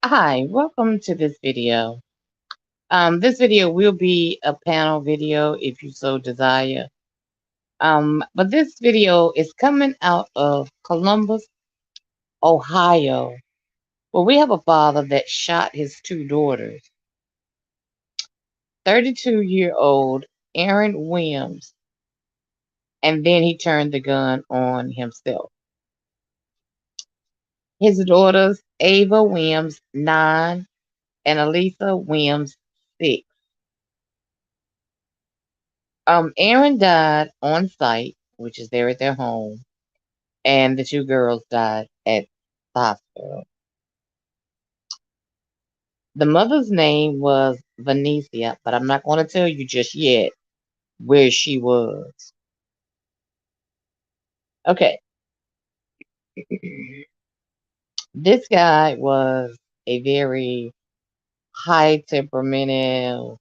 Hi, welcome to this video. This video will be a panel video if you so desire. But this video is coming out of Columbus, Ohio, where we have a father that shot his two daughters. 32-year-old Aaron Williams, and then he turned the gun on himself. His daughters, Ava Williams, 9, and Elisa Williams, 6. Aaron died on site, which is there at their home, and the two girls died at the hospital. The mother's name was Venetia, but I'm not going to tell you just yet where she was. Okay. This guy was a very high temperamental,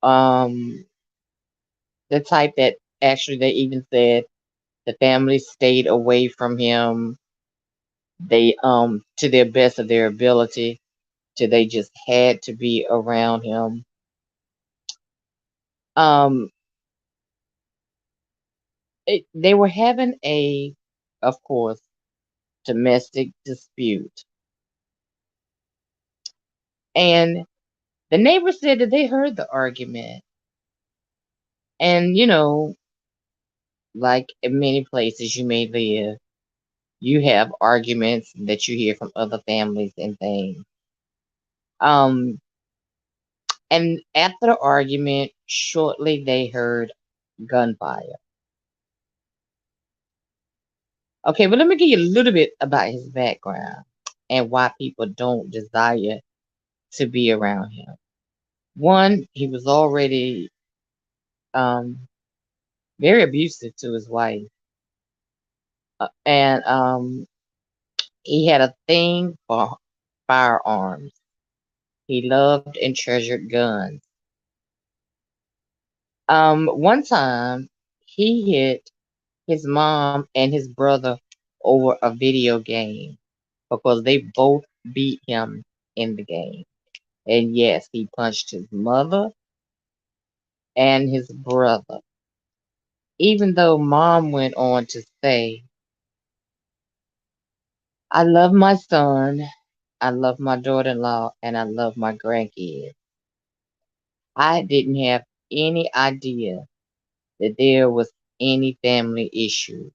um, the type that actually they even said the family stayed away from him. They, to their best of their ability, till they just had to be around him. Um, they were having of course, domestic dispute. And the neighbor said that they heard the argument. And, like in many places you may live, you have arguments that you hear from other families and things. Um, and after the argument, shortly they heard gunfire. Okay, but let me give you a little bit about his background and why people don't desire to be around him. One, he was already um, very abusive to his wife, and he had a thing for firearms. He loved and treasured guns. One time, he hit his mom and his brother over a video game because they both beat him in the game. And yes, he punched his mother and his brother. Even though mom went on to say, I love my son, I love my daughter in law, and I love my grandkids. I didn't have any idea that there was any family issues.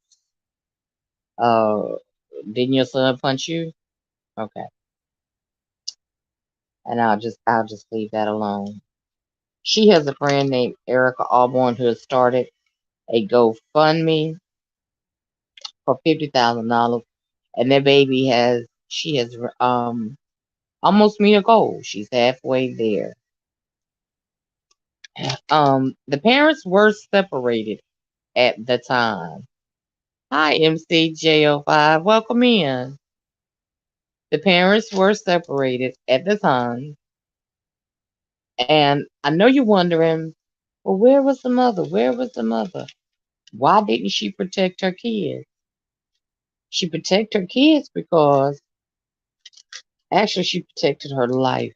Uh, didn't your son punch you? Okay. And I'll just leave that alone. She has a friend named Erica Auburn who has started a GoFundMe for $50,000, and their baby has almost meet a goal. She's halfway there. The parents were separated at the time. Hi, MCJ05. Welcome in. The parents were separated at the time. And I know you're wondering, well, where was the mother? Where was the mother? Why didn't she protect her kids? She protected her kids because actually she protected her life.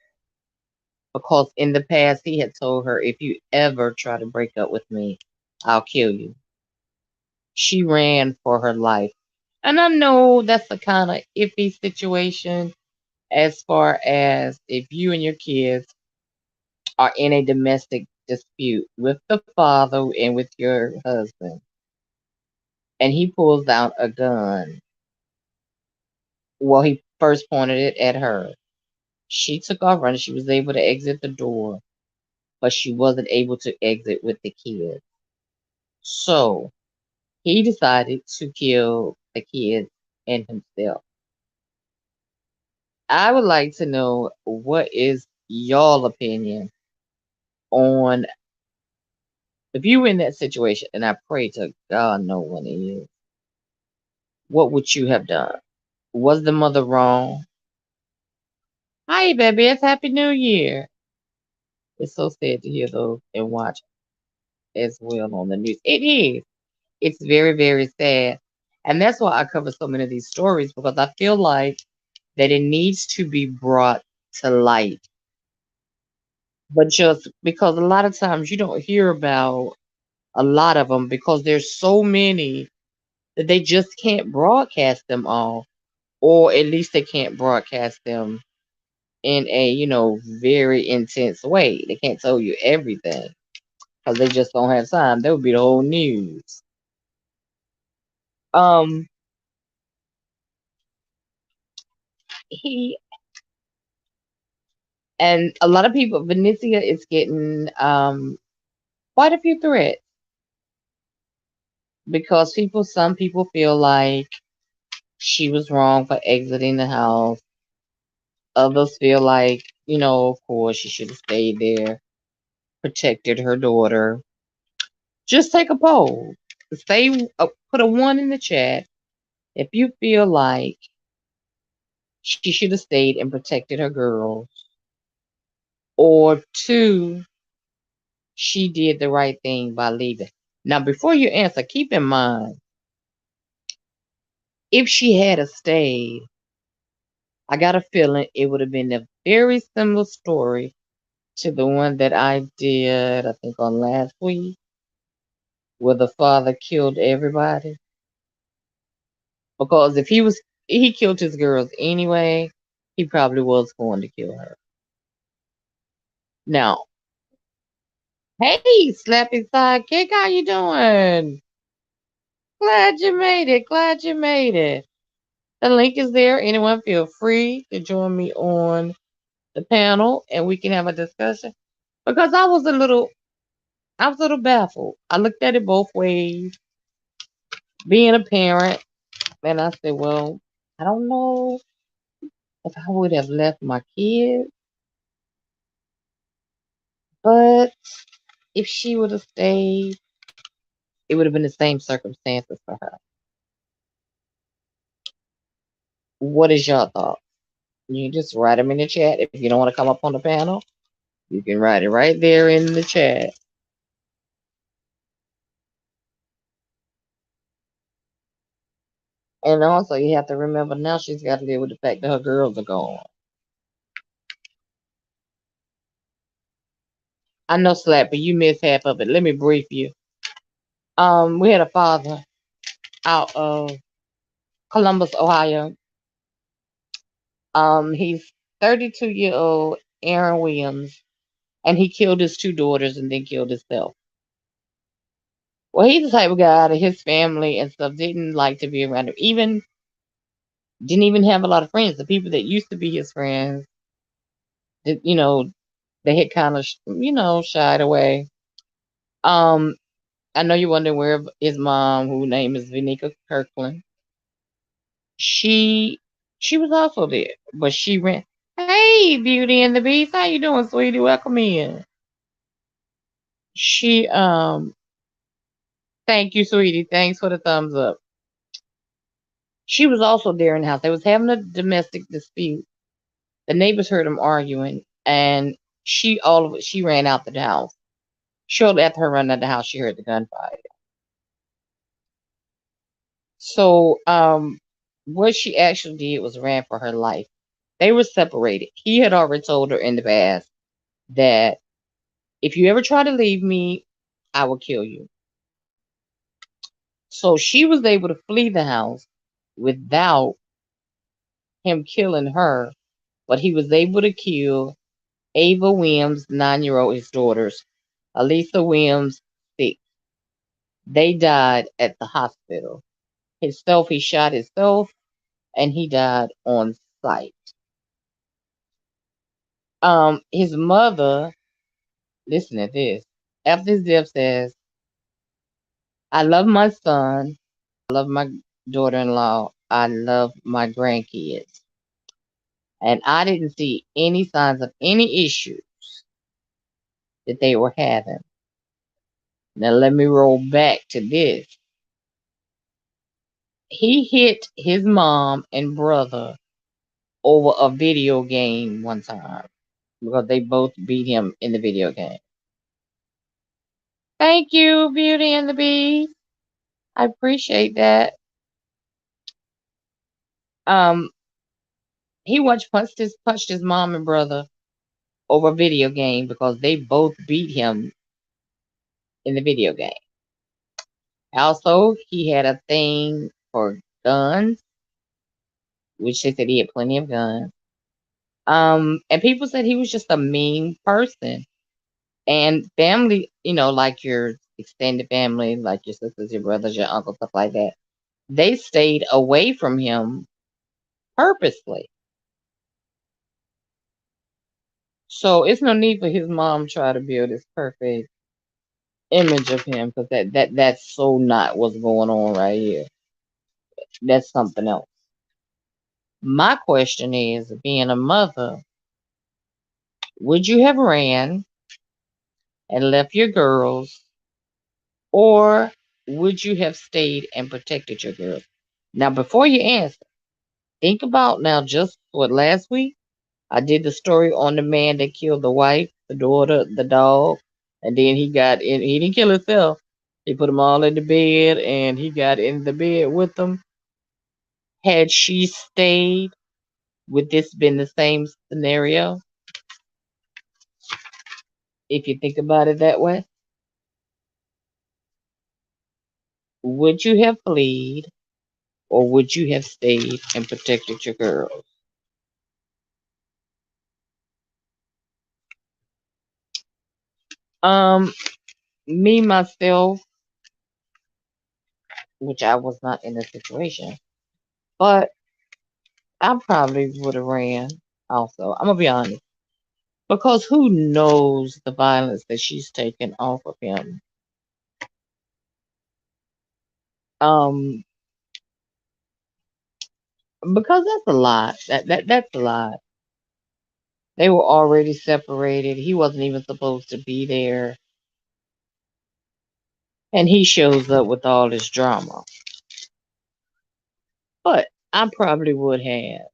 Because in the past he had told her, if you ever try to break up with me, I'll kill you. She ran for her life. And I know that's a kind of iffy situation as far as if you and your kids are in a domestic dispute with the father and with your husband, and he pulls out a gun. Well, he first pointed it at her. She took off running. She was able to exit the door, but she wasn't able to exit with the kids. So he decided to kill the kids and himself. I would like to know what is y'all opinion on if you were in that situation, and I pray to God no one is, what would you have done? Was the mother wrong? Hi, baby, it's Happy New Year. It's so sad to hear those and watch as well on the news. It is. It's very, very sad. And that's why I cover so many of these stories because I feel like that it needs to be brought to light. But just because a lot of times you don't hear about a lot of them because there's so many that they just can't broadcast them all, or at least they can't broadcast them in a very intense way. They can't tell you everything because they just don't have time. That would be the whole news. Um, he and a lot of people. Venetia is getting quite a few threats because some people feel like she was wrong for exiting the house. Others feel like, of course, she should have stayed there, protected her daughter. Just take a poll. Put a one in the chat if you feel like she should have stayed and protected her girls, or two, she did the right thing by leaving. Now, before you answer, keep in mind, if she had stayed, I got a feeling it would have been a very similar story to the one that I did, I think, on last week, where the father killed everybody. Because if he killed his girls anyway, he probably was going to kill her. Now, hey, Slappy Sidekick, how you doing? Glad you made it. Glad you made it. The link is there. Anyone feel free to join me on the panel and we can have a discussion. Because I was a little baffled. I looked at it both ways. Being a parent, and I said, well, I don't know if I would have left my kids, but if she would have stayed, it would have been the same circumstances for her. What is your thought? You just write them in the chat. If you don't want to come up on the panel, you can write it right there in the chat. And also, you have to remember now she's got to deal with the fact that her girls are gone. I know, Slap, but you missed half of it. Let me brief you. We had a father out of Columbus, Ohio. He's 32-year-old Aaron Williams, and he killed his two daughters and then killed himself. Well, he's the type of guy that his family and stuff didn't like to be around him. Didn't even have a lot of friends. The people that used to be his friends, that, they had kind of, shied away. Um, I know you're wondering where his mom, whose name is Vinica Kirkland, she she was also there, but she ran. Hey, Beauty and the Beast, how you doing, sweetie? Welcome in. She Thank you, sweetie. Thanks for the thumbs up. She was also there in the house. They was having a domestic dispute. The neighbors heard them arguing, and she ran out the house. Shortly after her running out the house, she heard the gunfire. So, what she actually did was ran for her life. They were separated. He had already told her in the past that if you ever try to leave me, I will kill you. So she was able to flee the house without him killing her, but he was able to kill Ava Williams, 9-year-old, his daughters, Alisa Williams, 6. They died at the hospital. He shot himself, and he died on site. His mother, listen to this. After his death, says, "I love my son. I love my daughter-in-law. I love my grandkids, and I didn't see any signs of any issues that they were having." Now let me roll back to this. He hit his mom and brother over a video game one time because they both beat him in the video game. Thank you, Beauty and the Beast. I appreciate that. Um, He once punched his mom and brother over a video game because they both beat him in the video game. Also, he had a thing for guns, which they said he had plenty of guns. And people said he was just a mean person. And family, like your extended family, like your sisters, your brothers, your uncles, stuff like that, they stayed away from him purposely. So it's no need for his mom try to build this perfect image of him because that's so not what's going on right here. That's something else. My question is, being a mother, would you have ran and left your girls, or would you have stayed and protected your girls? Now, before you answer, think about now just what last week I did the story on the man that killed the wife, the daughter, the dog, and then he got in. He didn't kill himself. He put them all in the bed, and he got in the bed with them. Had she stayed, would this been the same scenario? If you think about it that way, would you have fled, or would you have stayed and protected your girls? Um, me myself, which I was not in the situation, but I probably would have ran. Also, I'm gonna be honest. Because who knows the violence that she's taken off of him? Um, because that's a lot. That's a lot. They were already separated. He wasn't even supposed to be there, and he shows up with all this drama. But I probably would have.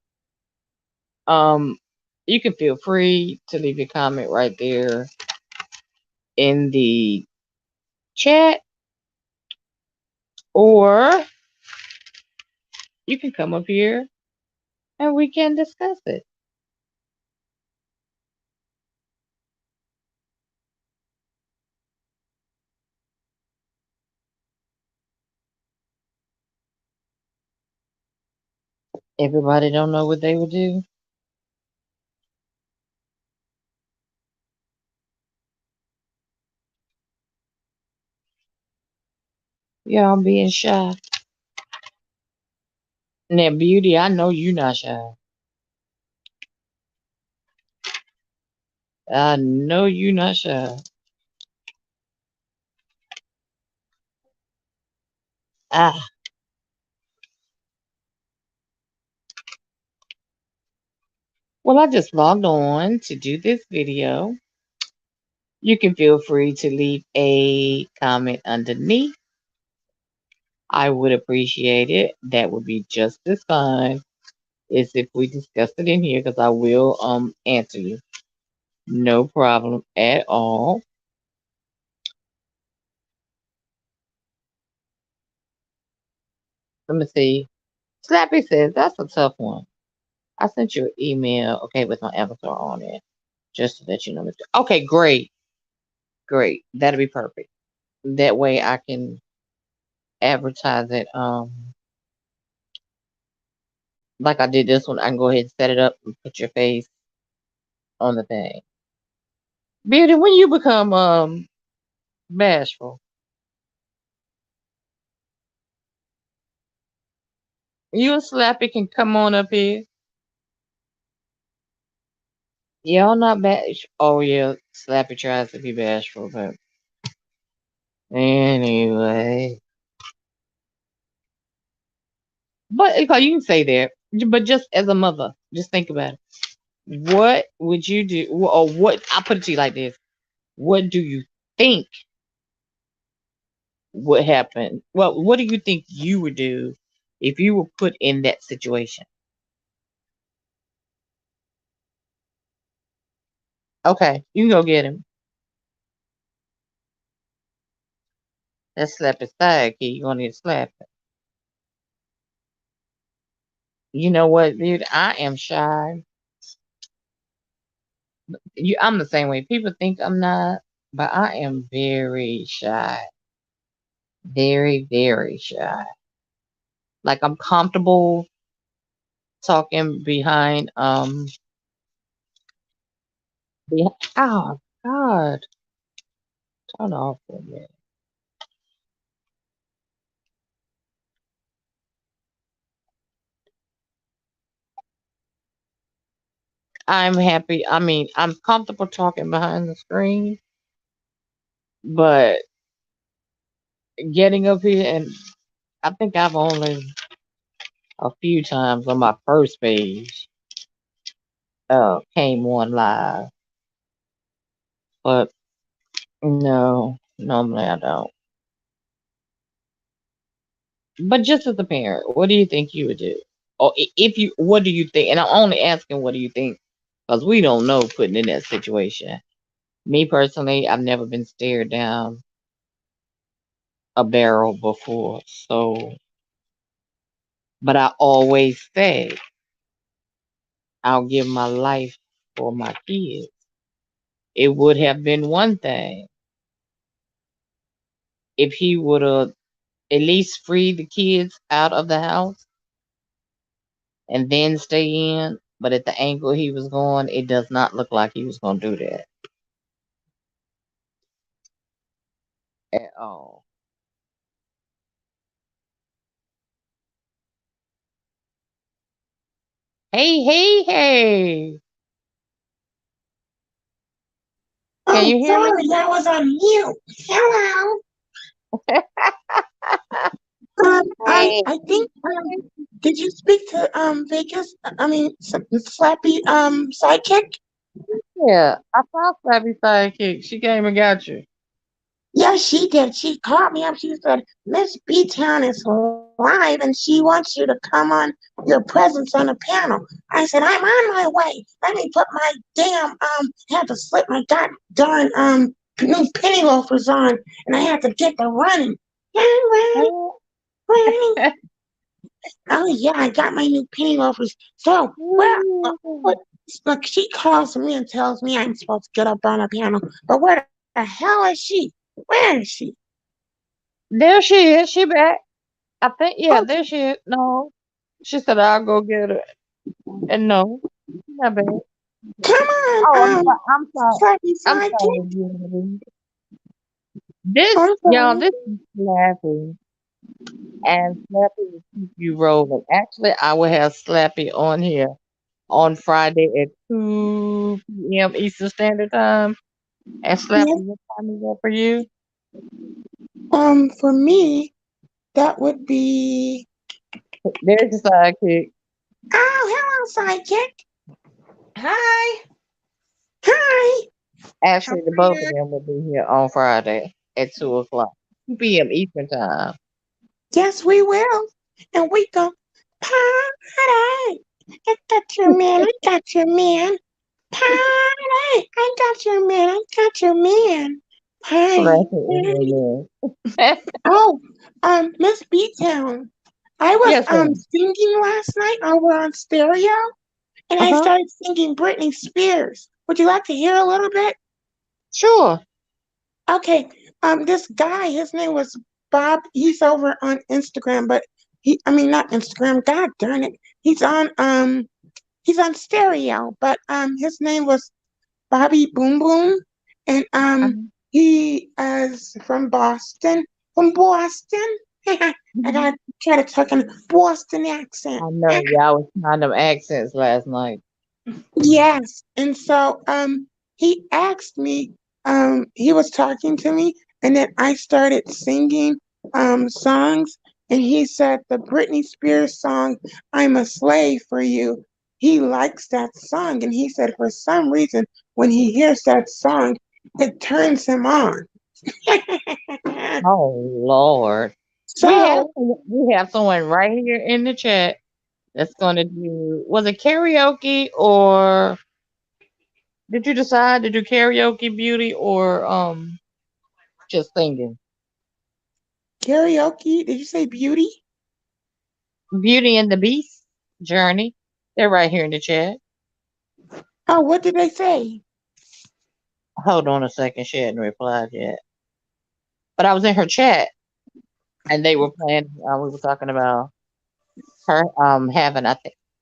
Um, you can feel free to leave your comment right there in the chat, or you can come up here and we can discuss it. Everybody don't know what they would do. Y'all being shy. Now, Beauty, I know you not shy. I know you not shy. Ah, well, I just logged on to do this video. You can feel free to leave a comment underneath. I would appreciate it. That would be just as fine as if we discussed it in here, because I will answer you. No problem at all. Let me see. Slappy says that's a tough one. I sent you an email, okay, with my avatar on it, just to let you know. Okay, great, great. That'll be perfect. That way I can advertise it. Like I did this one, I can go ahead and set it up and put your face on the thing. Beauty, when you become bashful, you and Slappy can come on up here. Y'all not bash. Oh yeah, Slappy tries to be bashful, but anyway. But okay, you can say that. But just as a mother, just think about it. What would you do? Or what? I'll put it to you like this: what do you think would happen? Well, what do you think you would do if you were put in that situation? Okay, you can go get him. Let's slap his side kid. You gonna need to slap him. You know what, dude? I am shy. I'm the same way. People think I'm not, but I am very shy. Very, very shy. Like I'm comfortable talking behind oh God. Turn off for a minute. I'm happy. I mean, I'm comfortable talking behind the screen, but getting up here and I think I've only a few times on my first page came on live. But no, normally I don't. But just as a parent, what do you think you would do? Or if you, what do you think? And I'm only asking, what do you think? Because we don't know putting in that situation. Me personally, I've never been stared down a barrel before. So, but I always say I'll give my life for my kids. It would have been one thing if he would have at least freed the kids out of the house and then stay in. But at the angle he was going, it does not look like he was going to do that at all. Hey, hey, hey. Can Oh, you hear me? sorry, I was on mute. Hello. Hey. I think, did you speak to, Vegas? I mean, Slappy, sidekick? Yeah, I saw Slappy Sidekick. She came and got you. Yeah, she did. She called me up. She said, Miss B Town is live and she wants you to come on your presence on the panel. I said, I'm on my way. Let me put my damn, had to slip my darn, new penny loafers on and I had to get the running. Running, Oh. running. Oh yeah, I got my new penny loafers. So what? Look, she calls me and tells me I'm supposed to get up on a piano, but where the hell is she? Where is she? There she is. She back. I think, yeah, Oh, there she is. No. She said, I'll go get her. And no, not bad. come on, Oh, I'm sorry. Slappy I'm sidekick. sorry. Beauty. This, I'm y'all, sorry. this is Slappy. And Slappy will keep you rolling. Actually, I will have Slappy on here on Friday at 2 p.m. Eastern Standard Time. And Slappy, Yes. what time is that for you? For me, that would be. There's your sidekick. Oh, hello, sidekick. Hi. Hi. How Actually, the are both of you? them will be here on Friday at 2 o'clock, 2 p.m. Eastern Time. Yes, we will. And we go party. I got your man. I got your man. Party! I got your man. I got your man. Party. Slappy is Party. in there. Oh, Miss B Town. I was Yes, ma'am. singing last night over on stereo, and I Uh-huh. started singing Britney Spears. Would you like to hear a little bit? Sure. Okay. This guy, his name was Bob. He's over on Instagram, but I mean, not Instagram. God darn it. He's on stereo, but his name was Bobby Boom Boom, and Uh-huh. he is from Boston. From Boston. I Mhm. gotta try to talk in a Boston accent. I know y'all was trying them accents last night. Yes, and so he asked me, he was talking to me, and then I started singing songs, and he said the Britney Spears song "I'm a Slave for You." He likes that song, and he said for some reason when he hears that song, it turns him on. Oh Lord. So We have someone right here in the chat that's gonna do, was it karaoke, or did you decide to do karaoke, Beauty, or just singing? karaoke, did you say beauty? Beauty and the Beast? Journey. They're right here in the chat. Oh, what did they say? Hold on a second. She hadn't replied yet. But I was in her chat and they were playing. We were talking about her having. I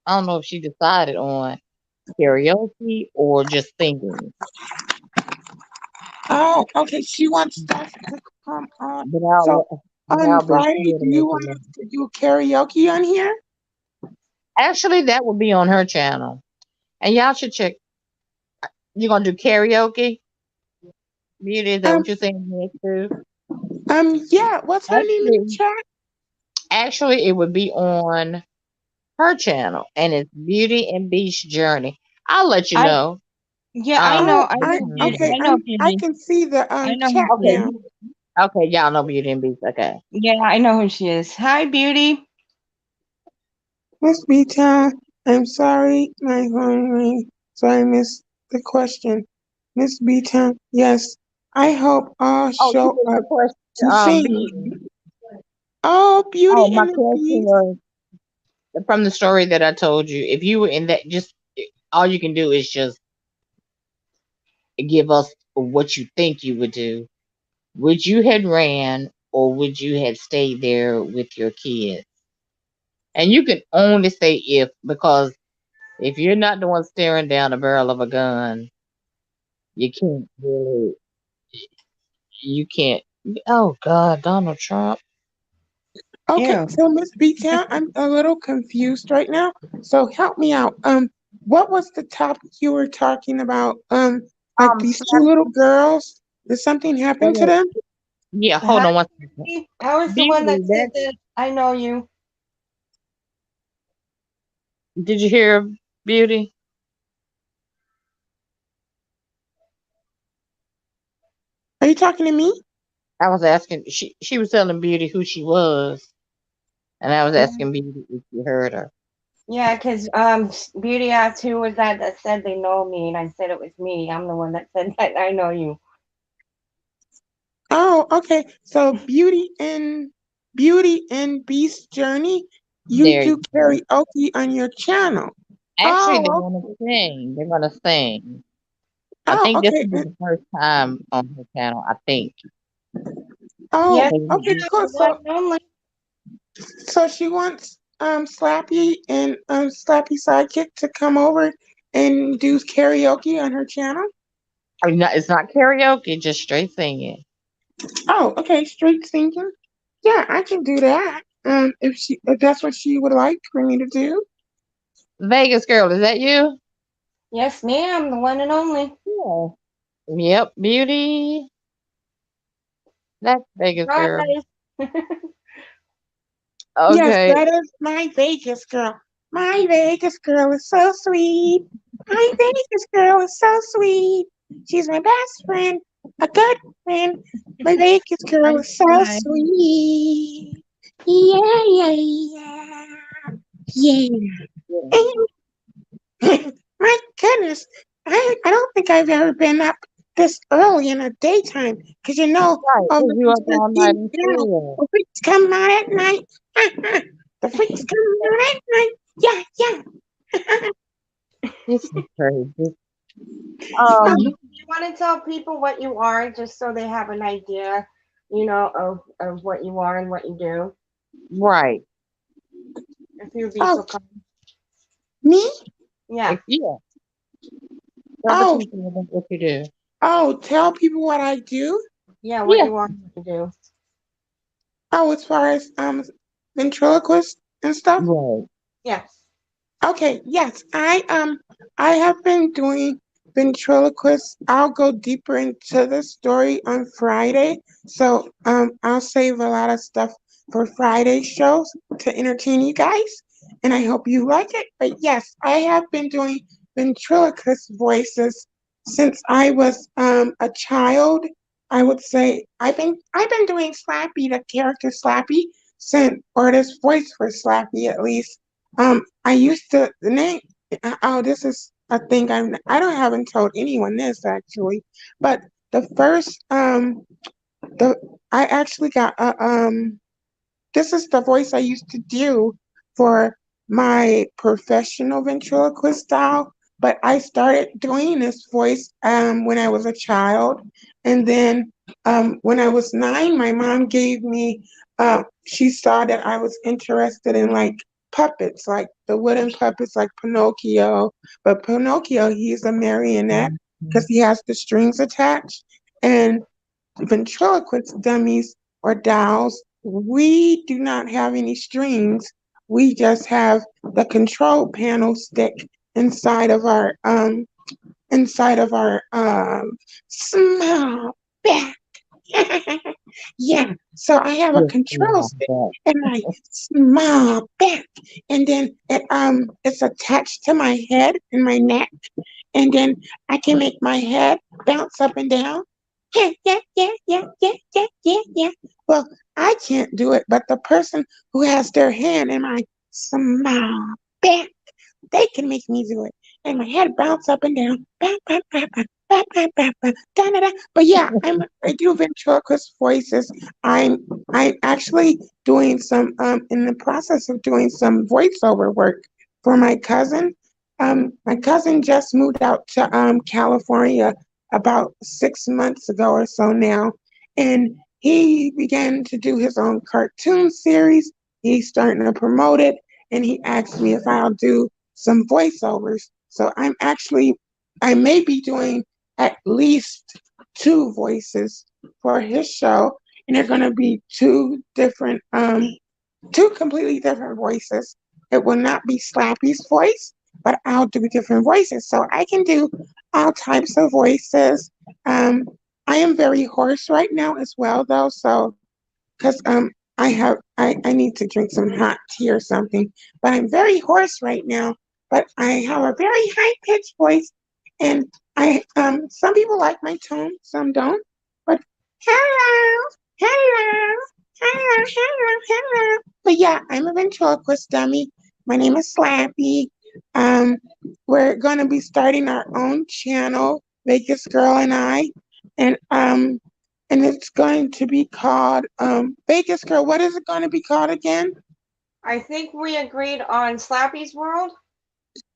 don't know if she decided on karaoke or just singing. Oh, okay. She wants stuff to come on. But So on I'll be Friday, sure do to you let you want know. us to do karaoke on here? Actually, that would be on her channel, and y'all should check. You gonna do karaoke? Beauty, is that Um, what you're saying next to? yeah. What's her name in the Actually, chat? actually, it would be on her channel, and it's Beauty and Beast Journey. I'll let you I know. yeah, Oh, What I time is okay. it? I know I Beauty. can see the I know chat who she Okay, is. now. okay, y'all know Beauty and Beast. Okay. Yeah, I know who she is. Hi, Beauty. Miss Beta, I'm sorry, my phone rang, so I missed the question. Miss Beta, yes, I hope all Oh, you show missed up the question, to sing. Beauty. Oh, Oh, Beauty my and the question Beast. was from the story that I told you. If you were in that, just all you can do is just give us what you think you would do. Would you had ran or would you had stayed there with your kids? And you can only say if, because if you're not the one staring down the barrel of a gun, you can't really, you can't. Oh God, Donald Trump. Okay, Ew. so Miss Beta, I'm a little confused right now. So help me out. What was the topic you were talking about? Like these two little Slappy. girls. Did something happen to them? Yeah, hold Hi, on one second. Beauty. I was the one that Beauty, said that I know you. did you hear Beauty? Are you talking to me? I was asking. She was telling Beauty who she was, and I was Mhm. asking Beauty if you heard her. Yeah, because Beauty asked who was that said they know me, and I said it was me. I'm the one that said that I know you. Oh, okay. So Beauty and Beast Journey, you There do you go. karaoke on your channel. Actually, they're Oh, gonna sing. They're gonna sing. I oh, think this okay. will be the first time on her channel. I think. Oh, Yes, Can okay, you cool. the one So and only. she wants Slappy and Slappy Sidekick to come over and do karaoke on her channel. I mean, it's not karaoke, just straight singing. Oh, okay, straight singing. Yeah, I can do that. If that's what she would like for me to do. Vegas girl, is that you? Yes, ma'am, the one and only. Yeah. Yep, Beauty. That's Vegas girl. Surprise. Yes, Okay. that is my Vegas girl. My Vegas girl is so sweet. My Vegas girl is so sweet. She's my best friend, a good friend. My Vegas girl is so Hi. sweet. Yeah, yeah, yeah. Yeah. Yeah. My goodness, I don't think I've ever been up this early in the daytime because Right, all because the you up all night in school. the freaks come out at night. The freaks come out at night. Yeah, yeah. This is crazy. So, Um, do you want to tell people what you are, just so they have an idea, of what you are and what you do? right. If you would be Oh, so kind. me? Yeah, Yeah. Tell the Oh, people what you do. oh, tell people what I do. yeah, what Yeah. you are and what you do. Oh, as far as ventriloquist and stuff. Right. Yes. Okay, yes, I have been doing ventriloquist. I'll go deeper into the story on Friday. So I'll save a lot of stuff for Friday shows to entertain you guys. And I hope you like it. But yes, I have been doing ventriloquist voices since I was a child. I would say I've been doing Slappy, the character Slappy, since or this voice for Slappy at least I used to the name. Oh, this is a thing I don't haven't told anyone this actually, but the first the I actually got this is the voice I used to do for my professional ventriloquist style, but I started doing this voice when I was a child. And then when I was 9, my mom gave me, she saw that I was interested in like puppets, like the wooden puppets, like Pinocchio. But Pinocchio, he's a marionette because he has the strings attached. And ventriloquist dummies or dolls, we do not have any strings. We just have the control panel stick inside of our small back. Yeah, so I have a Yes, control yeah, stick but in my small back, and then it's attached to my head and my neck, and then I can make my head bounce up and down. Yeah, yeah, yeah, yeah, yeah, yeah, yeah, yeah. Well, I can't do it, but the person who has their hand in my small back, they can make me do it. And my head bounce up and down. Bah, bah, bah, bah, bah, bah, bah, bah, da, da, da. But yeah, I do ventriloquist voices. I'm actually doing some in the process of doing some voiceover work for my cousin. My cousin just moved out to California about 6 months ago or so now, and he began to do his own cartoon series. He's starting to promote it, and he asked me if I'll do some voiceovers. So I may be doing at least two voices for his show, and they're going to be two completely different voices. It will not be Slappy's voice, but I'll do different voices. So I can do all types of voices. Um, I am very hoarse right now as well, though. So, because I need to drink some hot tea or something, but I'm very hoarse right now. But I have a very high pitched voice, and I some people like my tone, some don't. But hello, hello, hello, hello, hello. But yeah, I'm a ventriloquist dummy. My name is Slappy. Um, we're gonna be starting our own channel, Vegas Girl and I, and it's going to be called Vegas Girl. What is it going to be called again? I think we agreed on Slappy's World.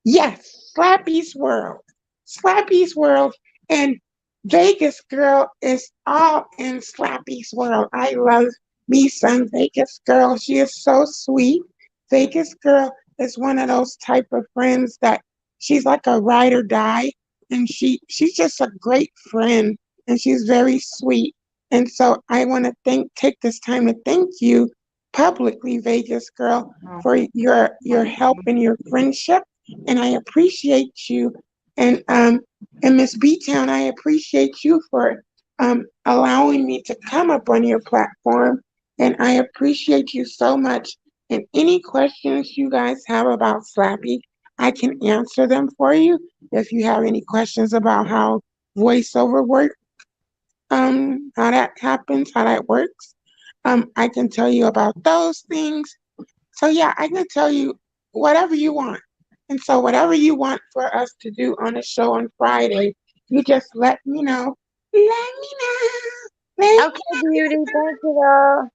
Yes, Slappy's World. Slappy's World. And Vegas Girl is all in Slappy's World. I love me some Vegas Girl. She is so sweet. Vegas Girl is one of those type of friends that she's like a ride or die. And she's just a great friend, and she's very sweet. And so I want to take this time to thank you publicly, Vegas Girl, for your help and your friendship, and I appreciate you. And Miss B Town, I appreciate you for allowing me to come up on your platform, and I appreciate you so much. And any questions you guys have about Slappy, I can answer them for you. If you have any questions about how voiceover work, how that happens, how that works, I can tell you about those things. So yeah, I can tell you whatever you want. And so whatever you want for us to do on the show on Friday, you just let me know. Let me know. Let okay, beauty, thank you, though.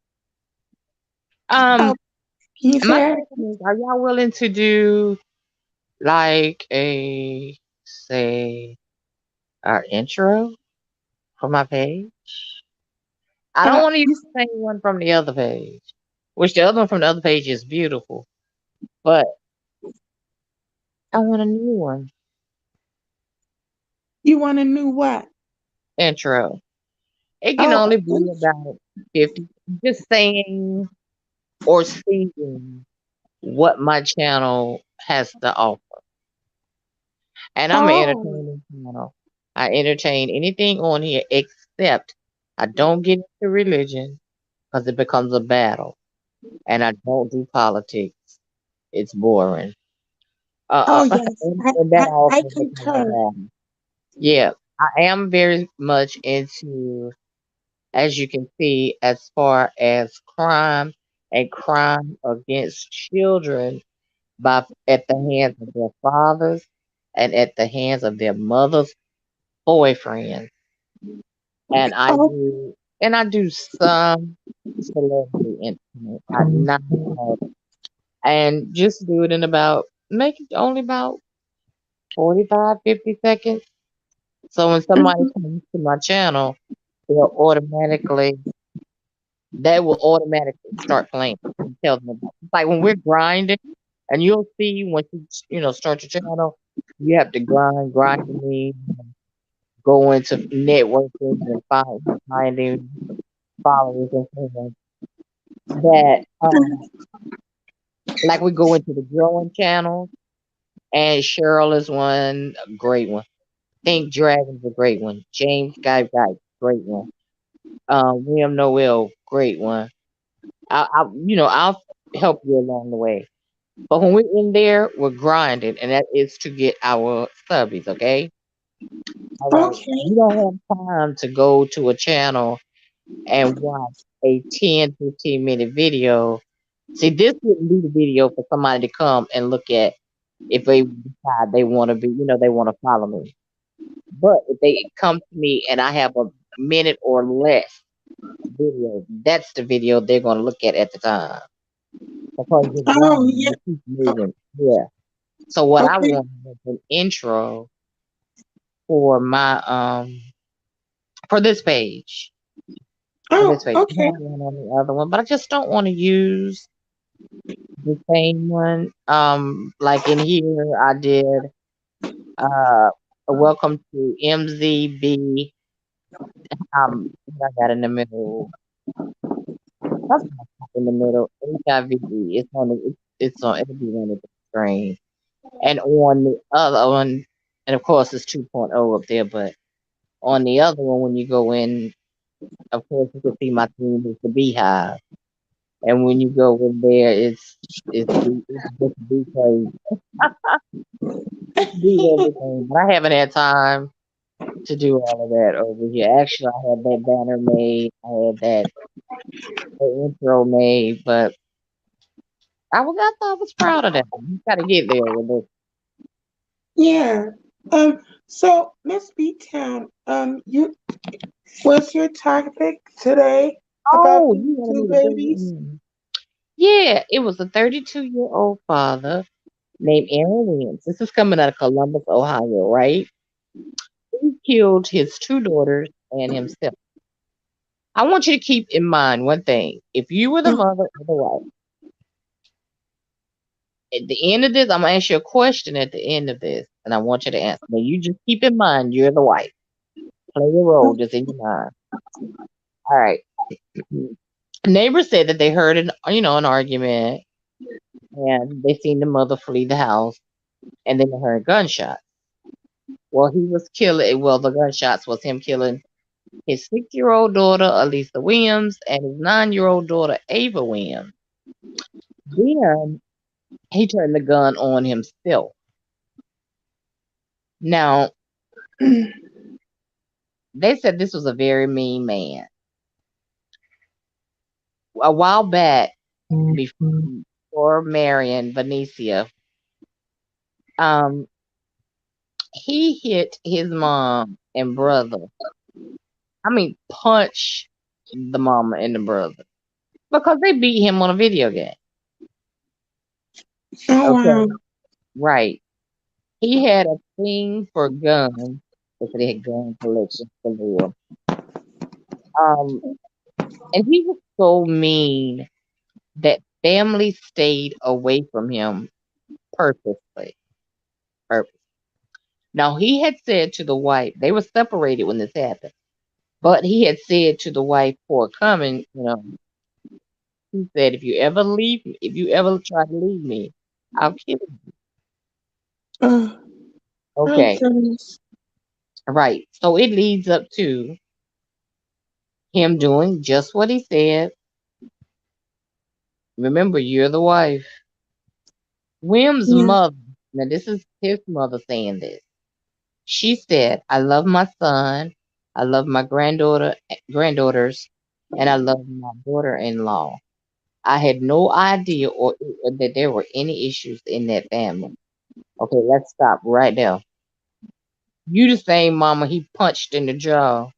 Oh, Um, can you my say it? question is, are y'all willing to do like a say our intro for my page? I don't want to use You, the same one from the other page, which the other one from the other page is beautiful, but I want a new one. you want to know what? Intro. It can Oh, only be about 50, just saying or seeing what my channel has to offer. And I'm an oh, entertaining channel. I entertain anything on here except I don't get into religion because it becomes a battle. And I don't do politics. It's boring. oh yes. And that I also becomes a concur. battle. Yeah, I am very much into, as you can see, as far as crime and crime against children at the hands of their fathers and at the hands of their mothers, boyfriends. And I Oh, do and I do some celebrity entertainment. I not all. and just do it in about, make it only about 45, 50 seconds. So when somebody Mhm. comes to my channel, they'll automatically, they will automatically start playing and tell them about it. It's like when we're grinding, and you'll see once you start your channel, you have to grinding, go into networking and finding followers and things that like we go into the growing channel, and Cheryl is one, a great one. Think Dragon's a great one. James Guy, great one. William Noel, great one. I'll help you along the way. But when we're in there, we're grinding, and that is to get our subbies, okay? All right. Okay. You don't have time to go to a channel and watch a 10, 15 minute video. See, this wouldn't be the video for somebody to come and look at if they decide they want to be, they want to follow me. But if they come to me and I have a minute or less video, that's the video they're going to look at the time. Because you're Oh grinding, yeah. you keep moving. Yeah. So what I Okay. want is an intro for my for this page. For Oh, this page. I okay. have one on the other one, but I just don't want to use the same one. Like in here I did a welcome to MZB. What I got in the middle. Something in the middle. HIV. It's on it'll be on the screen. And on the other one, and of course it's 2.0 up there, but on the other one when you go in, of course you can see my theme is the beehive. And when you go in there it's just because do everything. But I haven't had time to do all of that over here. Actually I had that banner made, I had the intro made, but I was proud of that. You gotta get there with it. Yeah. So Miss B Town, you what's your topic today about Oh, these you wanted two me to bring it babies? in. Yeah, it was a 32-year-old father named Aaron Williams. This is coming out of Columbus, Ohio, right? He killed his two daughters and himself. I want you to keep in mind one thing. If you were the mother or the wife, at the end of this, I'm going to ask you a question at the end of this, and I want you to answer. Now, you just keep in mind you're the wife. Play your role just in your mind. All right. Neighbors said that they heard an argument, and they seen the mother flee the house, and then they heard gunshots. Well, he was killing. Well, the gunshots was him killing his 6-year-old daughter, Elisa Williams, and his 9-year-old daughter, Ava Williams. Then he turned the gun on himself. Now, they said this was a very mean man. A while back, before marrying Venetia, um, he hit his mom and brother. I mean, punch the mama and the brother because they beat him on a video game. Oh Okay, wow. right. He had a thing for guns. Because they had gun collections galore. Um, and he was so mean that family stayed away from him purposely. Purpose. Now he had said to the wife, they were separated when this happened, but he had said to the wife for coming, he said, if you ever try to leave me, I'll kill you. Oh, oh Okay, goodness. right. So it leads up to him doing just what he said. Remember, you're the wife. William's Yeah. mother, now this is his mother saying this. She said, I love my son, I love my granddaughters, and I love my daughter-in-law. I had no idea or that there were any issues in that family. Okay, let's stop right there. You the same mama he punched in the jaw,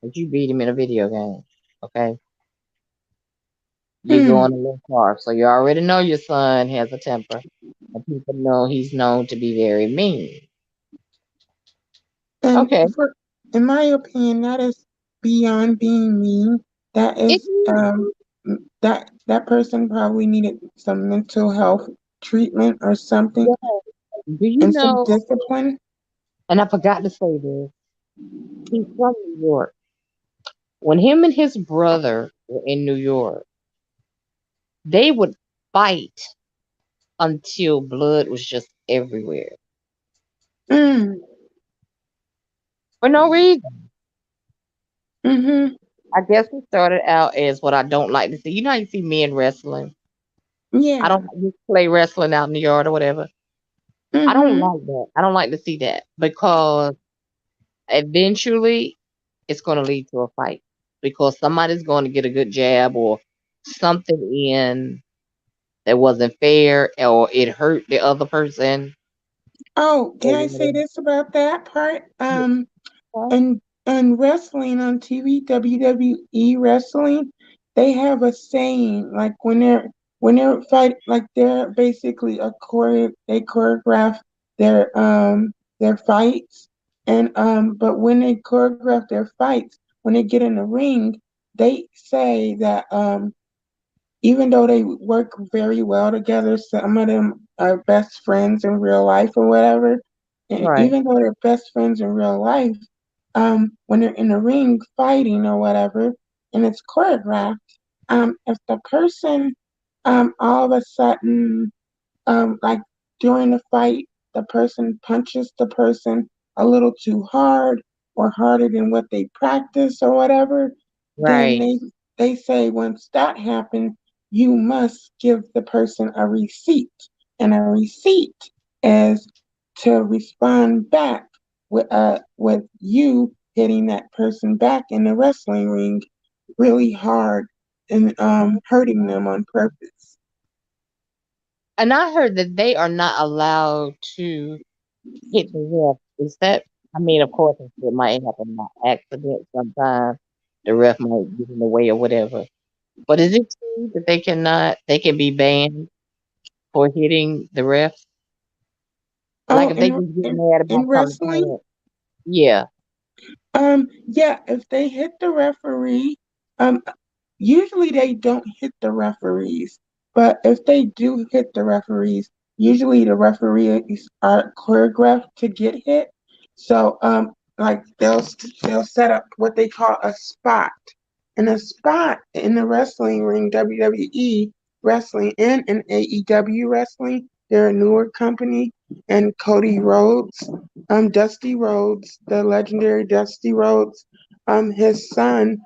but you beat him in a video game. Okay? you're Hmm. going a little far. So you already know your son has a temper, and people know he's known to be very mean. And Okay. in my opinion, that is beyond being mean. That It is, is. that person probably needed some mental health treatment or something, Yeah. Do you and some know? discipline. And I forgot to say this. He's from New York. When him and his brother were in New York, they would fight until blood was just everywhere Mm, for no reason. mm-hmm. I guess it started out as what I don't like to see. You know how you see men wrestling? I Yeah. don't like to play wrestling out in the yard or whatever. I don't Mm-hmm. like that. I don't like to see that because eventually it's going to lead to a fight because somebody's going to get a good jab or something in that wasn't fair or it hurt the other person Oh, can or I say whatever. this about that part? Yeah. Okay. And wrestling on TV, WWE wrestling, they have a saying like when they're fight, like they're basically they choreograph their fights, and but when they choreograph their fights, when they get in the ring, they say that even though they work very well together, some of them are best friends in real life or whatever. And Right. even though they're best friends in real life, when they're in the ring fighting or whatever, and it's choreographed, if the person all of a sudden, like during the fight, the person punches the person a little too hard or harder than what they practice or whatever, then Right. they say once that happens, you must give the person a receipt. And a receipt is to respond back with you hitting that person back in the wrestling ring really hard and hurting them on purpose. And I heard that they are not allowed to hit the ref. Is that? I mean, of course, it might happen by accident sometimes. The ref might get in the way or whatever. But is it true that they cannot? They can be banned for hitting the refs? Like Oh, if they just get mad in about something. wrestling, Yeah. yeah, if they hit the referee, um, usually they don't hit the referees, but if they do hit the referees, usually the referees are choreographed to get hit. So, like they'll set up what they call a spot, and a spot in the wrestling ring, WWE wrestling and in AEW wrestling, they're a newer company, and Cody Rhodes, Dusty Rhodes, the legendary Dusty Rhodes, his son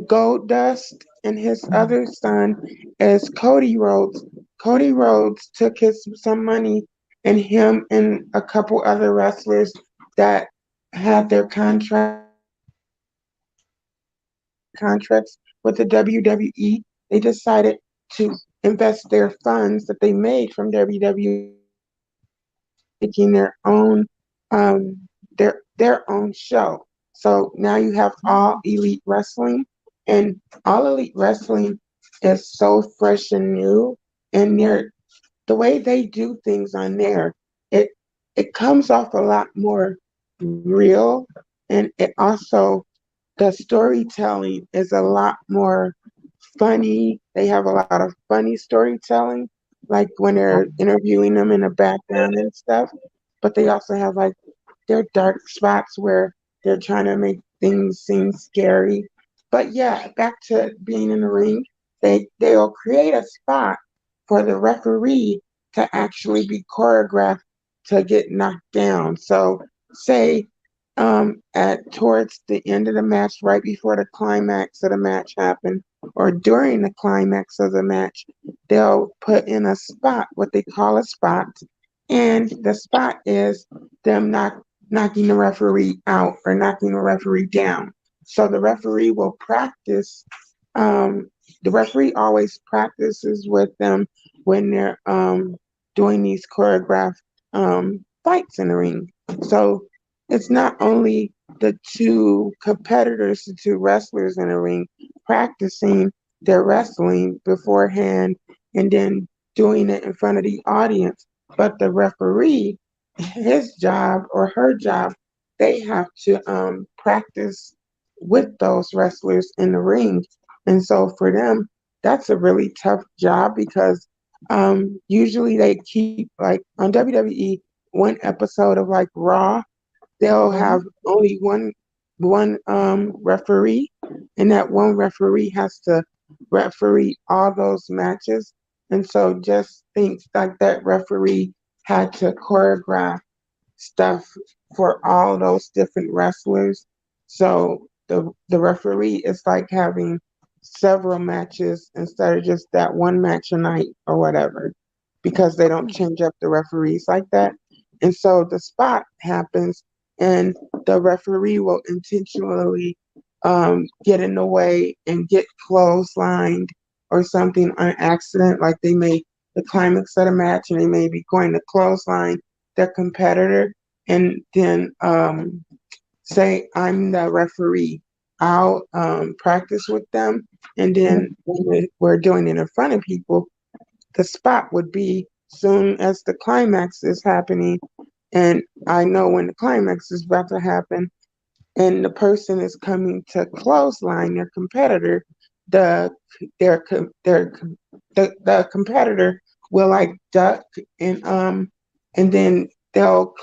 Gold Dust, and his other son is Cody Rhodes. Cody Rhodes took his some money, and him and a couple other wrestlers that had their contracts with the WWE, they decided to invest their funds that they made from WWE making their own show. So now you have All Elite Wrestling, and All Elite Wrestling is so fresh and new, and the way they do things on there, it it comes off a lot more real, and it also the storytelling is a lot more funny. They have a lot of funny storytelling, like when they're interviewing them in the background and stuff. But they also have like their dark spots where they're trying to make things seem scary. But yeah, back to being in the ring, they'll create a spot for the referee to actually be choreographed to get knocked down. So say at towards the end of the match, right before the climax of the match happened, or during the climax of the match, they'll put in a spot, what they call a spot, and the spot is them knocking the referee out or knocking the referee down. So the referee will practice. Um, the referee always practices with them when they're doing these choreographed fights in the ring. So it's not only the two competitors, the two wrestlers in the ring practicing, their wrestling beforehand and then doing it in front of the audience. But the referee, his job or her job, they have to practice with those wrestlers in the ring. And so for them, that's a really tough job because usually they keep like on WWE one episode of like Raw, they'll Mm-hmm. have only one referee, and that one referee has to referee all those matches. And so just think like that referee had to choreograph stuff for all those different wrestlers. So the referee is like having several matches instead of just that one match a night or whatever, because they don't change up the referees like that. And so the spot happens, and the referee will intentionally get in the way and get clotheslined or something on accident. Like they may the climax of the match, and they may be going to clothesline their competitor, and then say I'm the referee. I'll practice with them, and then when we're doing it in front of people, the spot would be soon as the climax is happening, and I know when the climax is about to happen, and the person is coming to clothesline their competitor, the the competitor will like duck and then they'll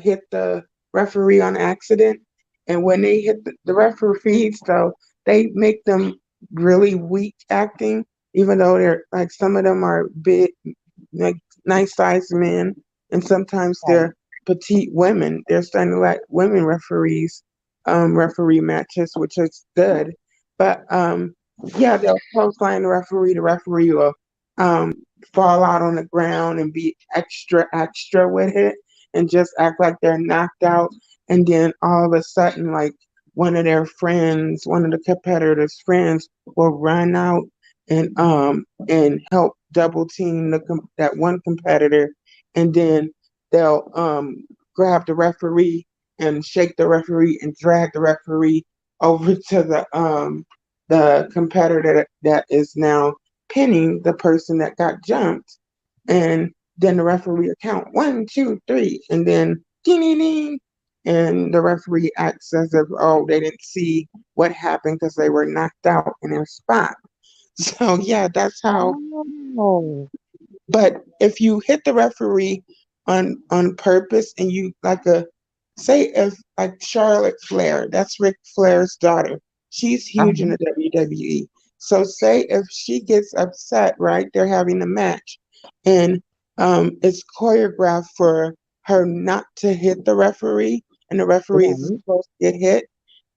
hit the referee on accident. And when they hit the referees, though, they make them really weak acting, even though they're like some of them are big, like nice sized men, and sometimes Right. they're petite women. They're starting to let women referees referee matches, which is good. But yeah, they'll clothesline the referee. The referee will um, fall out on the ground and be extra with it and just act like they're knocked out. And then all of a sudden, like one of their friends, one of the competitors' friends will run out and help double team that one competitor, and then they'll grab the referee and shake the referee and drag the referee over to the competitor that is now pinning the person that got jumped. And then the referee will count 1, 2, 3, and then ding ding ding. And the referee acts as if, oh, they didn't see what happened because they were knocked out in their spot. So yeah, that's how. Oh. But if you hit the referee on purpose and you like a say if like Charlotte Flair, that's Ric Flair's daughter. She's huge in Uh-huh. the WWE. So say if she gets upset, right? They're having a match and it's choreographed for her not to hit the referee and the referee is Right. supposed to get hit.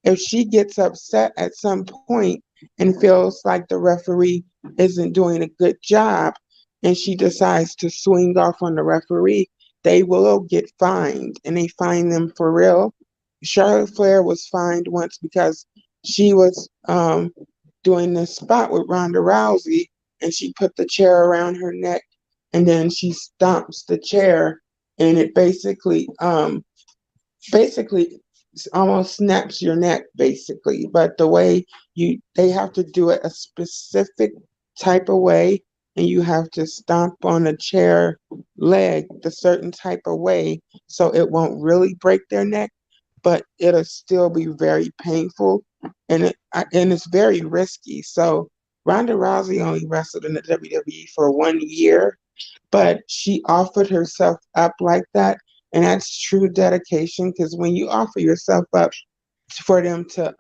If she gets upset at some point and feels like the referee isn't doing a good job and she decides to swing off on the referee, they will get fined and they fine them for real. Charlotte Flair was fined once because she was doing this spot with Ronda Rousey and she put the chair around her neck and then she stomps the chair and it basically almost snaps your neck basically, but the way they have to do it a specific type of way, and you have to stomp on a chair leg the certain type of way so it won't really break their neck, but it'll still be very painful, and it's very risky. So Ronda Rousey only wrestled in the WWE for 1 year, but she offered herself up like that. And that's true dedication because when you offer yourself up for them to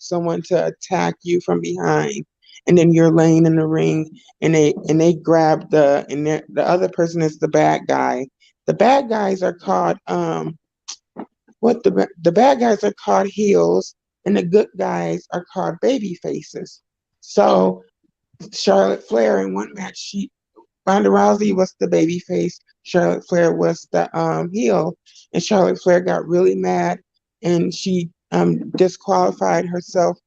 someone to attack you from behind and then you're laying in the ring and they grab the other person is the bad guy. The bad guys are called the bad guys are called heels and the good guys are called baby faces. So Charlotte Flair in one match she Ronda Rousey was the baby face. Charlotte Flair was the heel, and Charlotte Flair got really mad, and she disqualified herself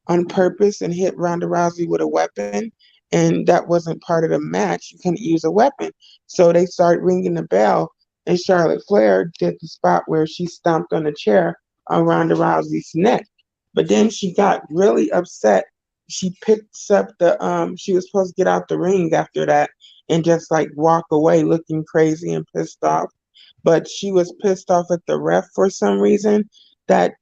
on purpose and hit Ronda Rousey with a weapon, and that wasn't part of the match. You couldn't use a weapon, so they started ringing the bell, and Charlotte Flair did the spot where she stomped on a chair on Ronda Rousey's neck. But then she got really upset she picks up the she was supposed to get out the ring after that and just like walk away looking crazy and pissed off. But she was pissed off at the ref for some reason that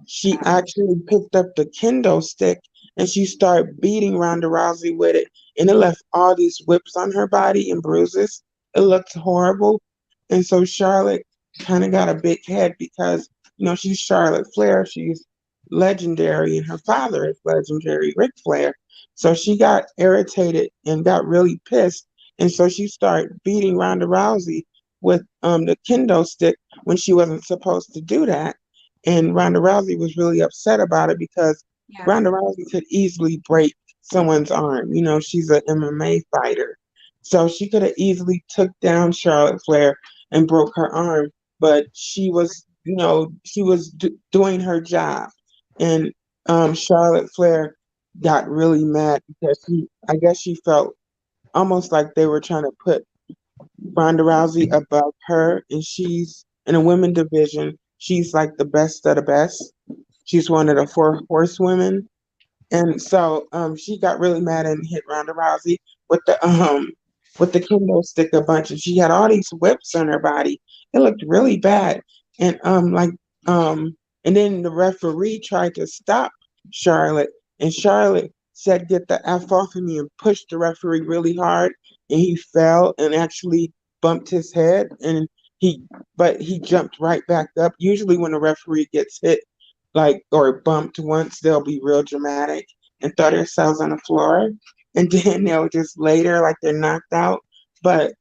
she actually picked up the kendo stick and she started beating Ronda Rousey with it, and it left all these whips on her body and bruises. It looked horrible. And so Charlotte kind of got a big head because, she's Charlotte Flair. She's legendary, and her father is legendary, Ric Flair. So she got irritated and got really pissed. And so she started beating Ronda Rousey with the kendo stick when she wasn't supposed to do that. And Ronda Rousey was really upset about it because Yeah. Ronda Rousey could easily break someone's arm. She's an MMA fighter. So she could have easily took down Charlotte Flair and broke her arm, but she was doing her job. And Charlotte Flair got really mad because I guess she felt almost like they were trying to put Ronda Rousey above her, and she's in a women division. She's like the best of the best. She's one of the four horsewomen, and so she got really mad and hit Ronda Rousey with the kendo stick a bunch, and she had all these whips on her body. It looked really bad, and and then the referee tried to stop Charlotte, and Charlotte said, "Get the f off of me," and pushed the referee really hard, and he fell and actually bumped his head, and he but he jumped right back up. Usually, when a referee gets hit like or bumped once, they'll be real dramatic and throw themselves on the floor, and then they'll just later like they're knocked out. But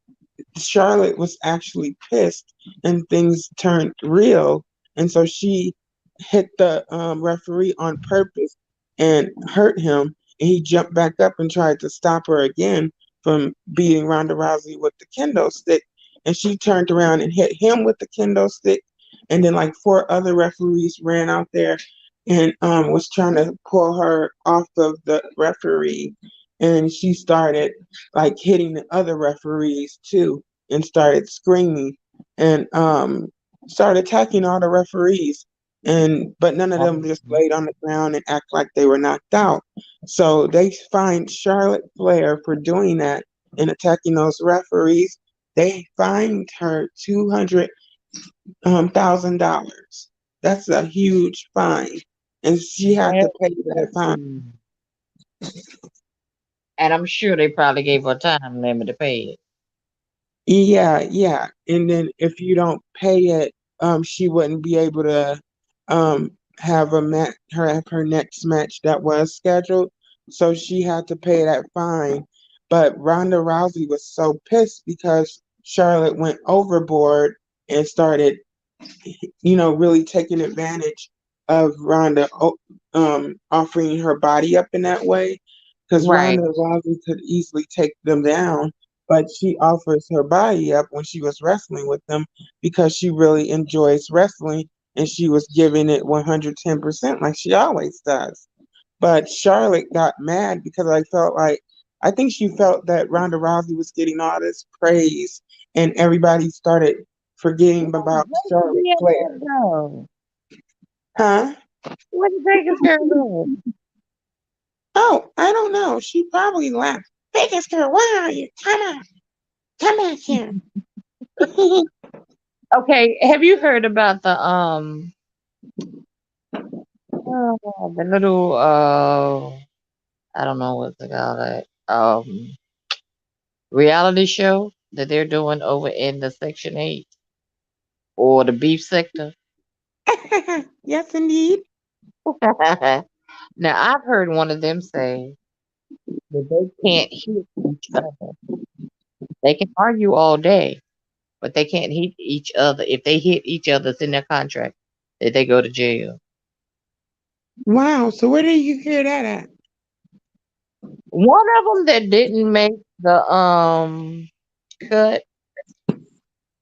Charlotte was actually pissed, and things turned real, and so she hit the referee on purpose and hurt him, and he jumped back up and tried to stop her again from beating Ronda Rousey with the kendo stick, and she turned around and hit him with the kendo stick, and then like four other referees ran out there and was trying to pull her off of the referee, and she started like hitting the other referees too and started screaming and started attacking all the referees, and but none of them just laid on the ground and act like they were knocked out. So they fined Charlotte Flair for doing that and attacking those referees. They fined her $200,000. That's a huge fine, and she had to pay that fine. And I'm sure they probably gave her a time limit to pay it. Yeah, yeah. And then if you don't pay it, she wouldn't be able to have her next match that was scheduled. So she had to pay that fine. But Ronda Rousey was so pissed because Charlotte went overboard and started, really taking advantage of Ronda offering her body up in that way. Because Right. Ronda Rousey could easily take them down, but she offers her body up when she was wrestling with them because she really enjoys wrestling and she was giving it 110% like she always does. But Charlotte got mad because I think she felt that Ronda Rousey was getting all this praise and everybody started forgetting about Where did Charlotte Flair. Bianca go? Huh? Where did Vegas girl go? Oh, I don't know. She probably left. Vegas girl, where are you? Come on. Come back here. Okay, have you heard about the little I don't know what they call it reality show that they're doing over in the Section 8 or the beef sector? Yes, indeed. Now I've heard one of them say that they can't hit each other. They can argue all day, but they can't hit each other. If they hit each other, it's in their contract that they go to jail. Wow. So where did you hear that at? One of them that didn't make the cut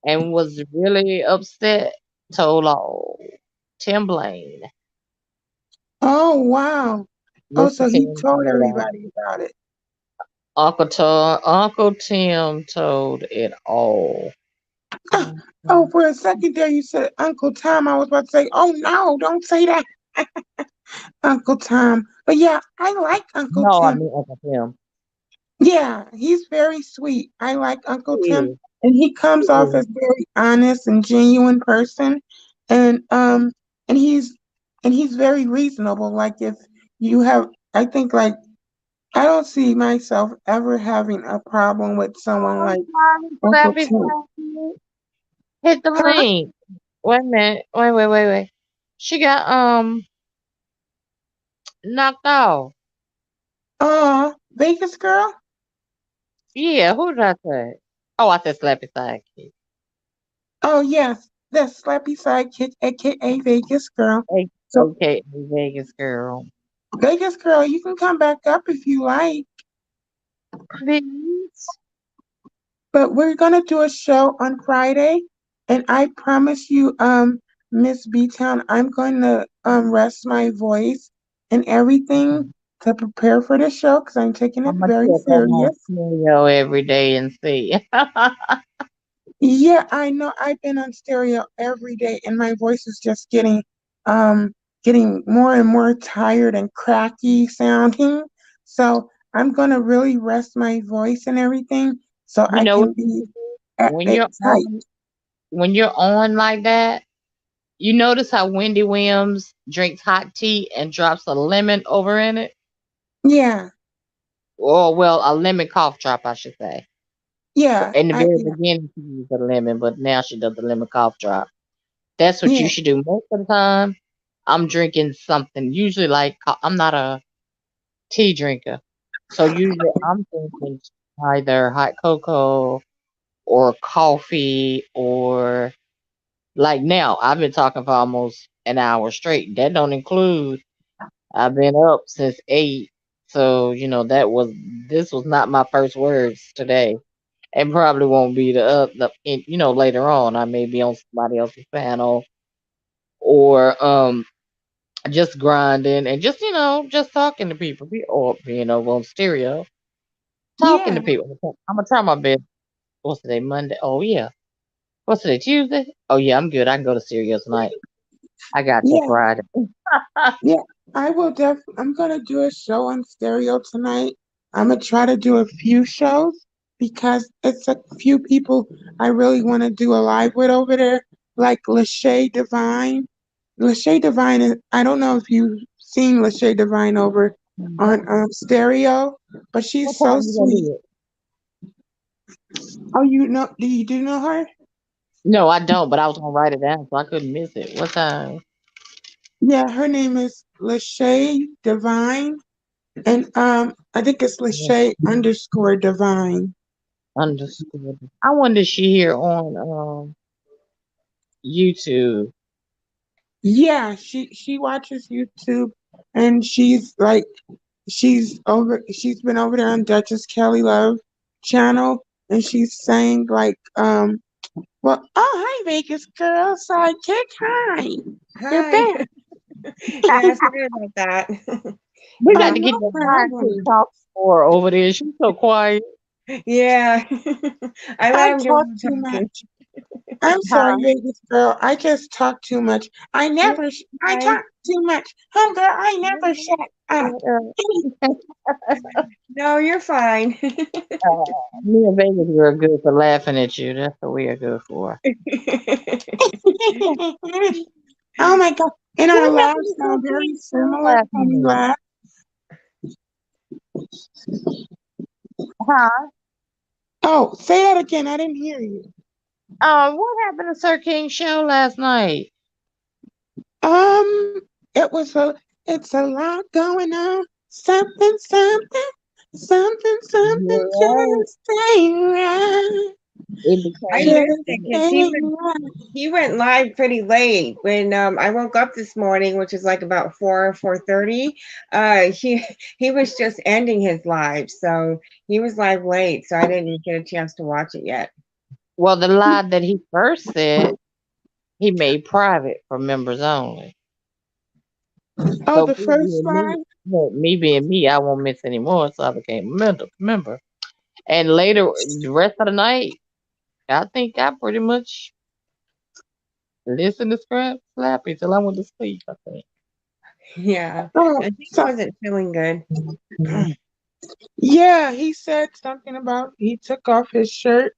and was really upset told all Tim Blaine. Oh, wow. Oh, Mr. so he Tim told told all. everybody about it. Uncle Tim told it all. Oh, oh, for a second there, you said Uncle Tom. I was about to say, oh, no, don't say that. Uncle Tom. But yeah, I like Uncle No, I Tim. mean Uncle Tim. Yeah, he's very sweet. I like Uncle He Tim, is. and he He comes off is. as very honest and genuine person, and um, and he's very reasonable. Like if you have, I think like I don't see myself ever having a problem with someone Oh, like Mommy, Uncle Slappy Tim. Slappy. Hit the Huh? link. Wait a minute. Wait. She got knocked off. Oh, Vegas girl. Yeah, who did I say? Oh, I said Slappy Sidekick. Oh yes, that's Slappy Sidekick, aka Vegas girl. So Okay, Vegas girl. Vegas girl, you can come back up if you like. Please. But we're gonna do a show on Friday, and I promise you, Miss B Town, I'm going to rest my voice and everything to prepare for the show because I'm taking it I'm gonna very check on serious. stereo every day and see. Yeah, I know I've been on stereo every day, and my voice is just um getting more and more tired and cracky sounding. So I'm gonna really rest my voice and everything so You I know what can you be should do? at it tight. When you're on like that, you notice how Wendy Williams drinks hot tea and drops a lemon over in it? Yeah. Or well, a lemon cough drop, I should say. Yeah, In the I very yeah, beginning, she used a lemon, but now she does the lemon cough drop. That's what you yeah, should do most of the time. I'm drinking something, usually like I'm not a tea drinker, so usually I'm drinking either hot cocoa or coffee or like now I've been talking for almost an hour straight. That don't include I've been up since 8, so that was this was not my first words today, and probably won't be later on. I may be on somebody else's panel or just grinding and just talking to people, or being over on stereo, talking to yeah, people. I'm gonna try my best. What's today? Monday? Oh yeah. What's today? Tuesday? Oh yeah, I'm good. I can go to stereo tonight. I got till yeah, Friday. yeah. I'm gonna do a show on stereo tonight. I'm gonna try to do a few shows because it's a few people I really want to do a live with over there, like Lachey Divine. Lachey Divine is, I don't know if you've seen Lachey Divine over on stereo, but What she's so time you gonna sweet. do it? Oh, do you do know her? No, I don't, but I was gonna write it down so I couldn't miss it. What time? Yeah, her name is Lachey Divine. And I think it's Yeah, Lachey underscore Divine. underscore. I wonder if she here on YouTube. Yeah, she watches YouTube and she's been over there on Duchess Kelly Love channel and she's saying like well oh hi Vegas girl sidekick hi you're Hi. back. Yeah, sorry about that. We got Oh to Um, get no the sidekick problem. talk more over there. She's so quiet. yeah. I let I him do talk all too the talking. much. I'm sorry, Huh? Vegas girl. I just talk too much. You're I fine. talk too much. Homegirl, I never shut up. No, you're fine. Me and Vegas were good for laughing at you. That's what we are good for. Oh my God. And our What happened laughs to sound Serpent very Show similar last when we night? laugh. Huh? Oh, say that again. I didn't hear you. What happened to Sir King's show last night? Um, it was a, it's a lot going on. Something Right. just ain't right. It I became missed Just it because ain't right. he went live pretty late when I woke up this morning, which is like about 4:30. He was just ending his live, so he was live late, so I didn't get a chance to watch it yet. well, the lie that he first said he made private for members only. Oh, So the me first being me, line? well, me being me, I won't miss any more, so I became a member. And later, the rest of the night, I think I pretty much listened to Scrap Slappy till I went to sleep. I think. Yeah, Oh, I think he so wasn't feeling good. yeah, he said something about he took off his shirt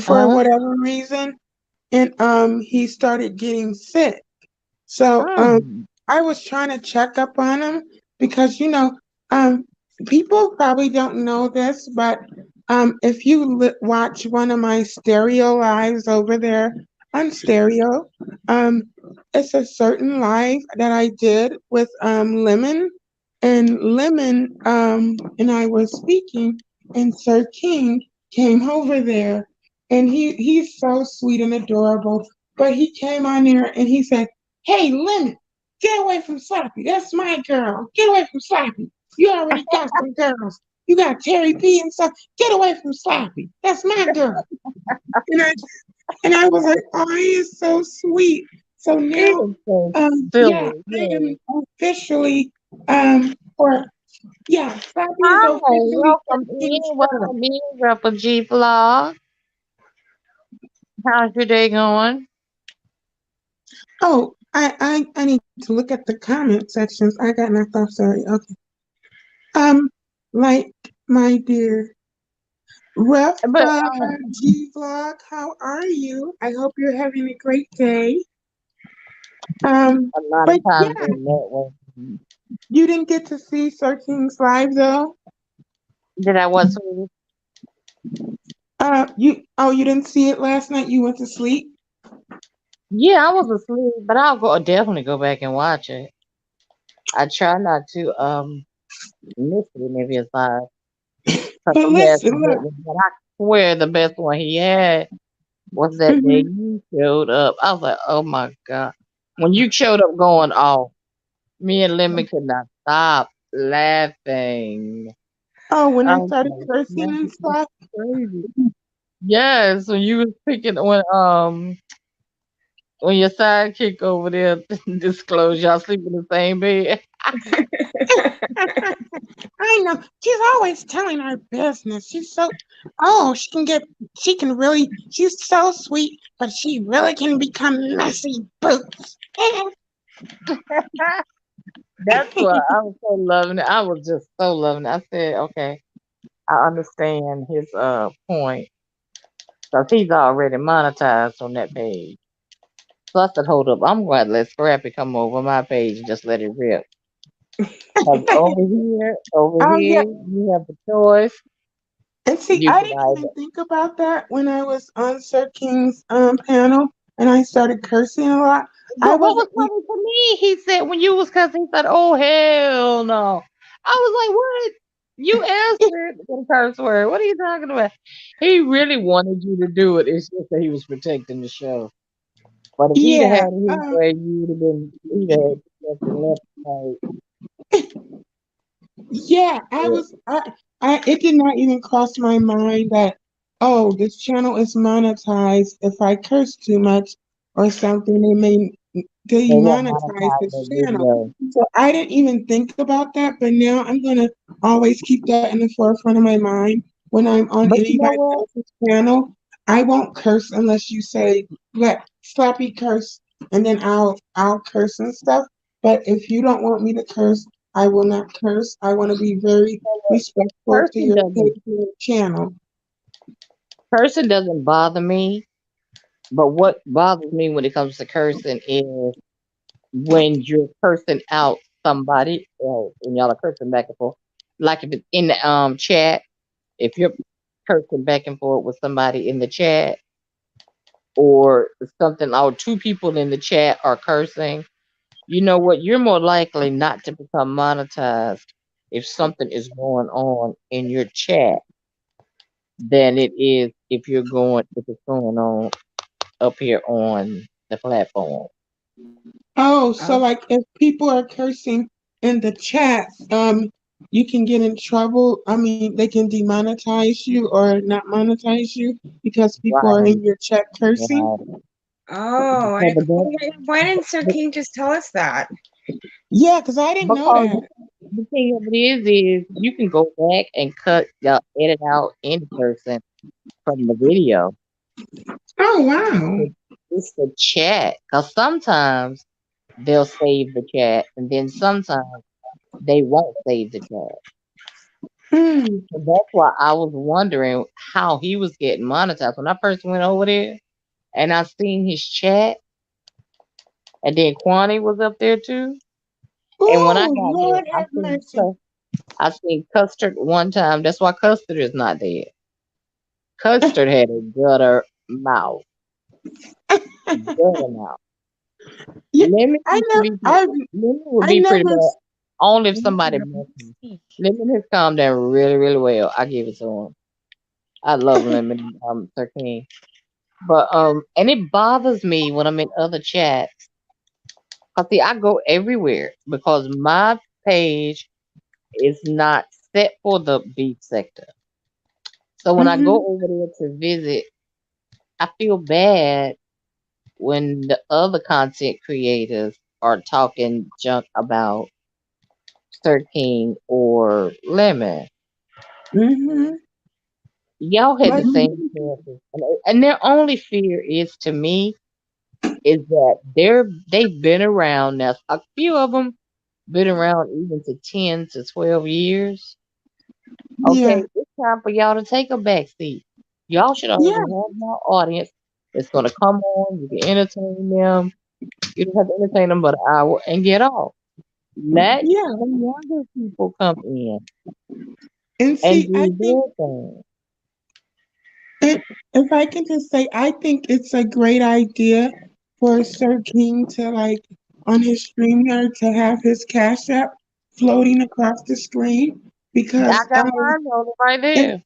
for Uh-huh. whatever reason, and he started getting sick. So Mm. I was trying to check up on him because um people probably don't know this, but if you watch one of my stereo lives over there on stereo, um it's a certain live that I did with Lemon, and Lemon and I were speaking, and Sir King came over there, and he's so sweet and adorable, but he came on there and he said, "Hey, Lemon, get away from Slappy. That's my girl. Get away from Slappy. You already got some girls. You got Terry P and stuff. Get away from Slappy. That's my girl." And I was like, "Oh, he is so sweet." So It now, is so yeah, silly. I Yeah. am officially, or yeah, Slappy is Hi, officially welcome in, King's brother. welcome in, Grandpa G Vlog. How's your day going? Oh, I need to look at the comment sections. I got knocked off. Sorry. Okay. Um, like my dear Ref But G Vlog, how are you? I hope you're having a great day. a lot of But times yeah, in that way. you didn't get to see Sir King's live though. Did I watch it? You didn't see it last night. You went to sleep. Yeah, I was asleep, but I'll definitely go back and watch it. I try not to miss it in every live. Cause But he has listen, some good look. ones. But I swear the best one he had was that day hmm you showed up. I was like, oh my God. When you showed up going off, me and Lemmy could not stop laughing. Oh, when I I was started like, cursing man, and this is stuff. crazy. Yes, when you was picking when your sidekick over there disclosed y'all sleep in the same bed. I know. She's always telling our business. Oh, she can really, she's so sweet, but she really can become messy boots. That's what I was so loving it. I was just so loving it. I said, okay, I understand his point. Because he's already monetized on that page. So I said, hold up, I'm going to let Scrappy come over my page and just let it rip. Because over Oh, yeah. here, you have the choice. And see, You I can didn't even either. think about that when I was on Sir King's panel and I started cursing a lot. I But what wasn't, was funny to me, he said when you was cussing, he said, "Oh hell no!" I was like, "What? You answered with a curse word. What are you talking about?" He really wanted you to do it. It's just that he was protecting the show. But if he'd have yeah. had it his way, you would have been. He'd have had something left right. Yeah, it did not even cross my mind that, oh, this channel is monetized. If I curse too much or something, they may They won't demonetize monetize this that channel. video. So I didn't even think about that, but now I'm gonna always keep that in the forefront of my mind when I'm on But you know anybody what? else's channel. I won't curse unless you say let Slappy curse, and then I'll curse and stuff. But if you don't want me to curse, I will not curse. I want to be very respectful to Cursing your doesn't page and your channel. cursing doesn't bother me. But what bothers me when it comes to cursing is when you're cursing out somebody else and y'all are cursing back and forth. Like if it's in the chat, if you're cursing back and forth with somebody in the chat or something, or two people in the chat are cursing, you know what? You're more likely not to become monetized if something is going on in your chat than it is if it's going on up here on the platform. Oh, so Oh. like if people are cursing in the chat, you can get in trouble. I mean, they can demonetize you or not monetize you because people are Right, in your chat cursing. right. Oh, So the why didn't Sir best, King just tell us that? Yeah, because I didn't know because that. the thing of it is you can go back and edit out any person from the video. Oh, wow. It's the chat. Because sometimes they'll save the chat, and then sometimes they won't save the chat. Mm. So that's why I was wondering how he was getting monetized. When I first went over there and I seen his chat, and then Kwani was up there too. And when I Oh, got there, Lord have mercy. I seen Custard one time. That's why Custard is not there. Custard had a gutter mouth, gutter mouth. Yeah, Lemon I used to never, be Lemon would I be pretty never. bad. Only if somebody messed him. Lemon has calmed down really, really well. I give it to him. I love Lemon, 13. But and it bothers me when I'm in other chats. Cause see, I go everywhere because my page is not set for the beef sector. So when I go Mm-hmm. over there to visit, I feel bad when the other content creators are talking junk about Sir King or Lemon. Mm-hmm. Y'all had But the same chances, and their only fear is to me is that they've been around now. A few of them been around even to 10 to 12 years. yeah, Okay, it's time for y'all to take a back seat. Y'all should already yeah, have your audience that's gonna come on. You can entertain them. You don't have to entertain them but an hour and get off. Let yeah. some younger people come in And and see, I do think, their thing. and if I can just say, I think it's a great idea for Sir King to like on his StreamYard to have his Cash App floating across the screen I because got mine on it right it, there.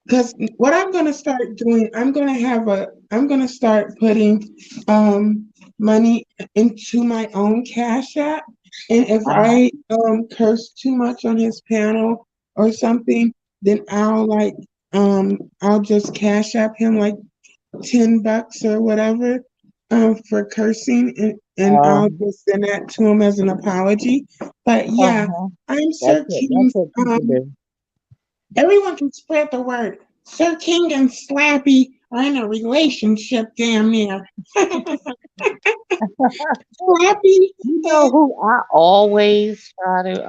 because what I'm gonna start doing, I'm gonna start putting money into my own Cash App, and if Uh-huh. I curse too much on his panel or something, then I'll just Cash App him like $10 or whatever for cursing, and I'll Um, just send that to him as an apology. But yeah, uh-huh. I'm That's Sir it. That's King's what people do. everyone can spread the word. Sir King and Slappy are in a relationship, damn near. Slappy You know and who I always try to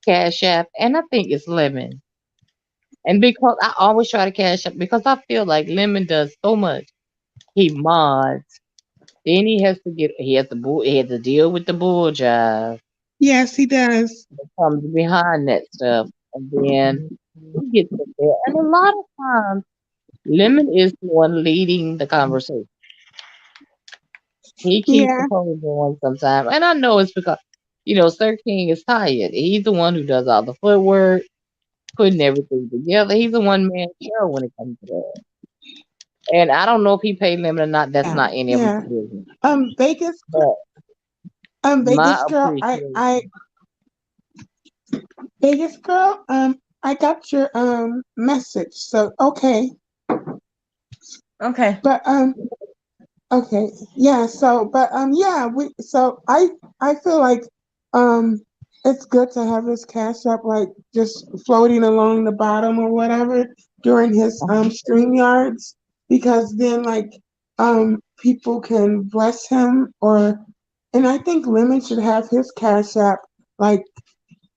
cash app, and I think it's Lemon. And because I always try to cash up because I feel like Lemon does so much. He mods. Then he has to deal with the bull jive yes, he does. that comes behind that stuff. And then he gets up there. And a lot of times Lemon is the one leading the conversation. He keeps the Yeah, pose going sometimes. And I know it's because, Sir King is tired. He's the one who does all the footwork, putting everything together. He's a one man show when it comes to that. And I don't know if he paid Lemon or not. That's yeah, not any of my yeah. business. Vegas, But my Vegas girl, appreciation. Vegas girl, I got your message. So okay, Okay. but okay, yeah. So, but yeah. I feel like it's good to have his cash up like just floating along the bottom or whatever during his stream yards because then like people can bless him or and I think Lemon should have his cash app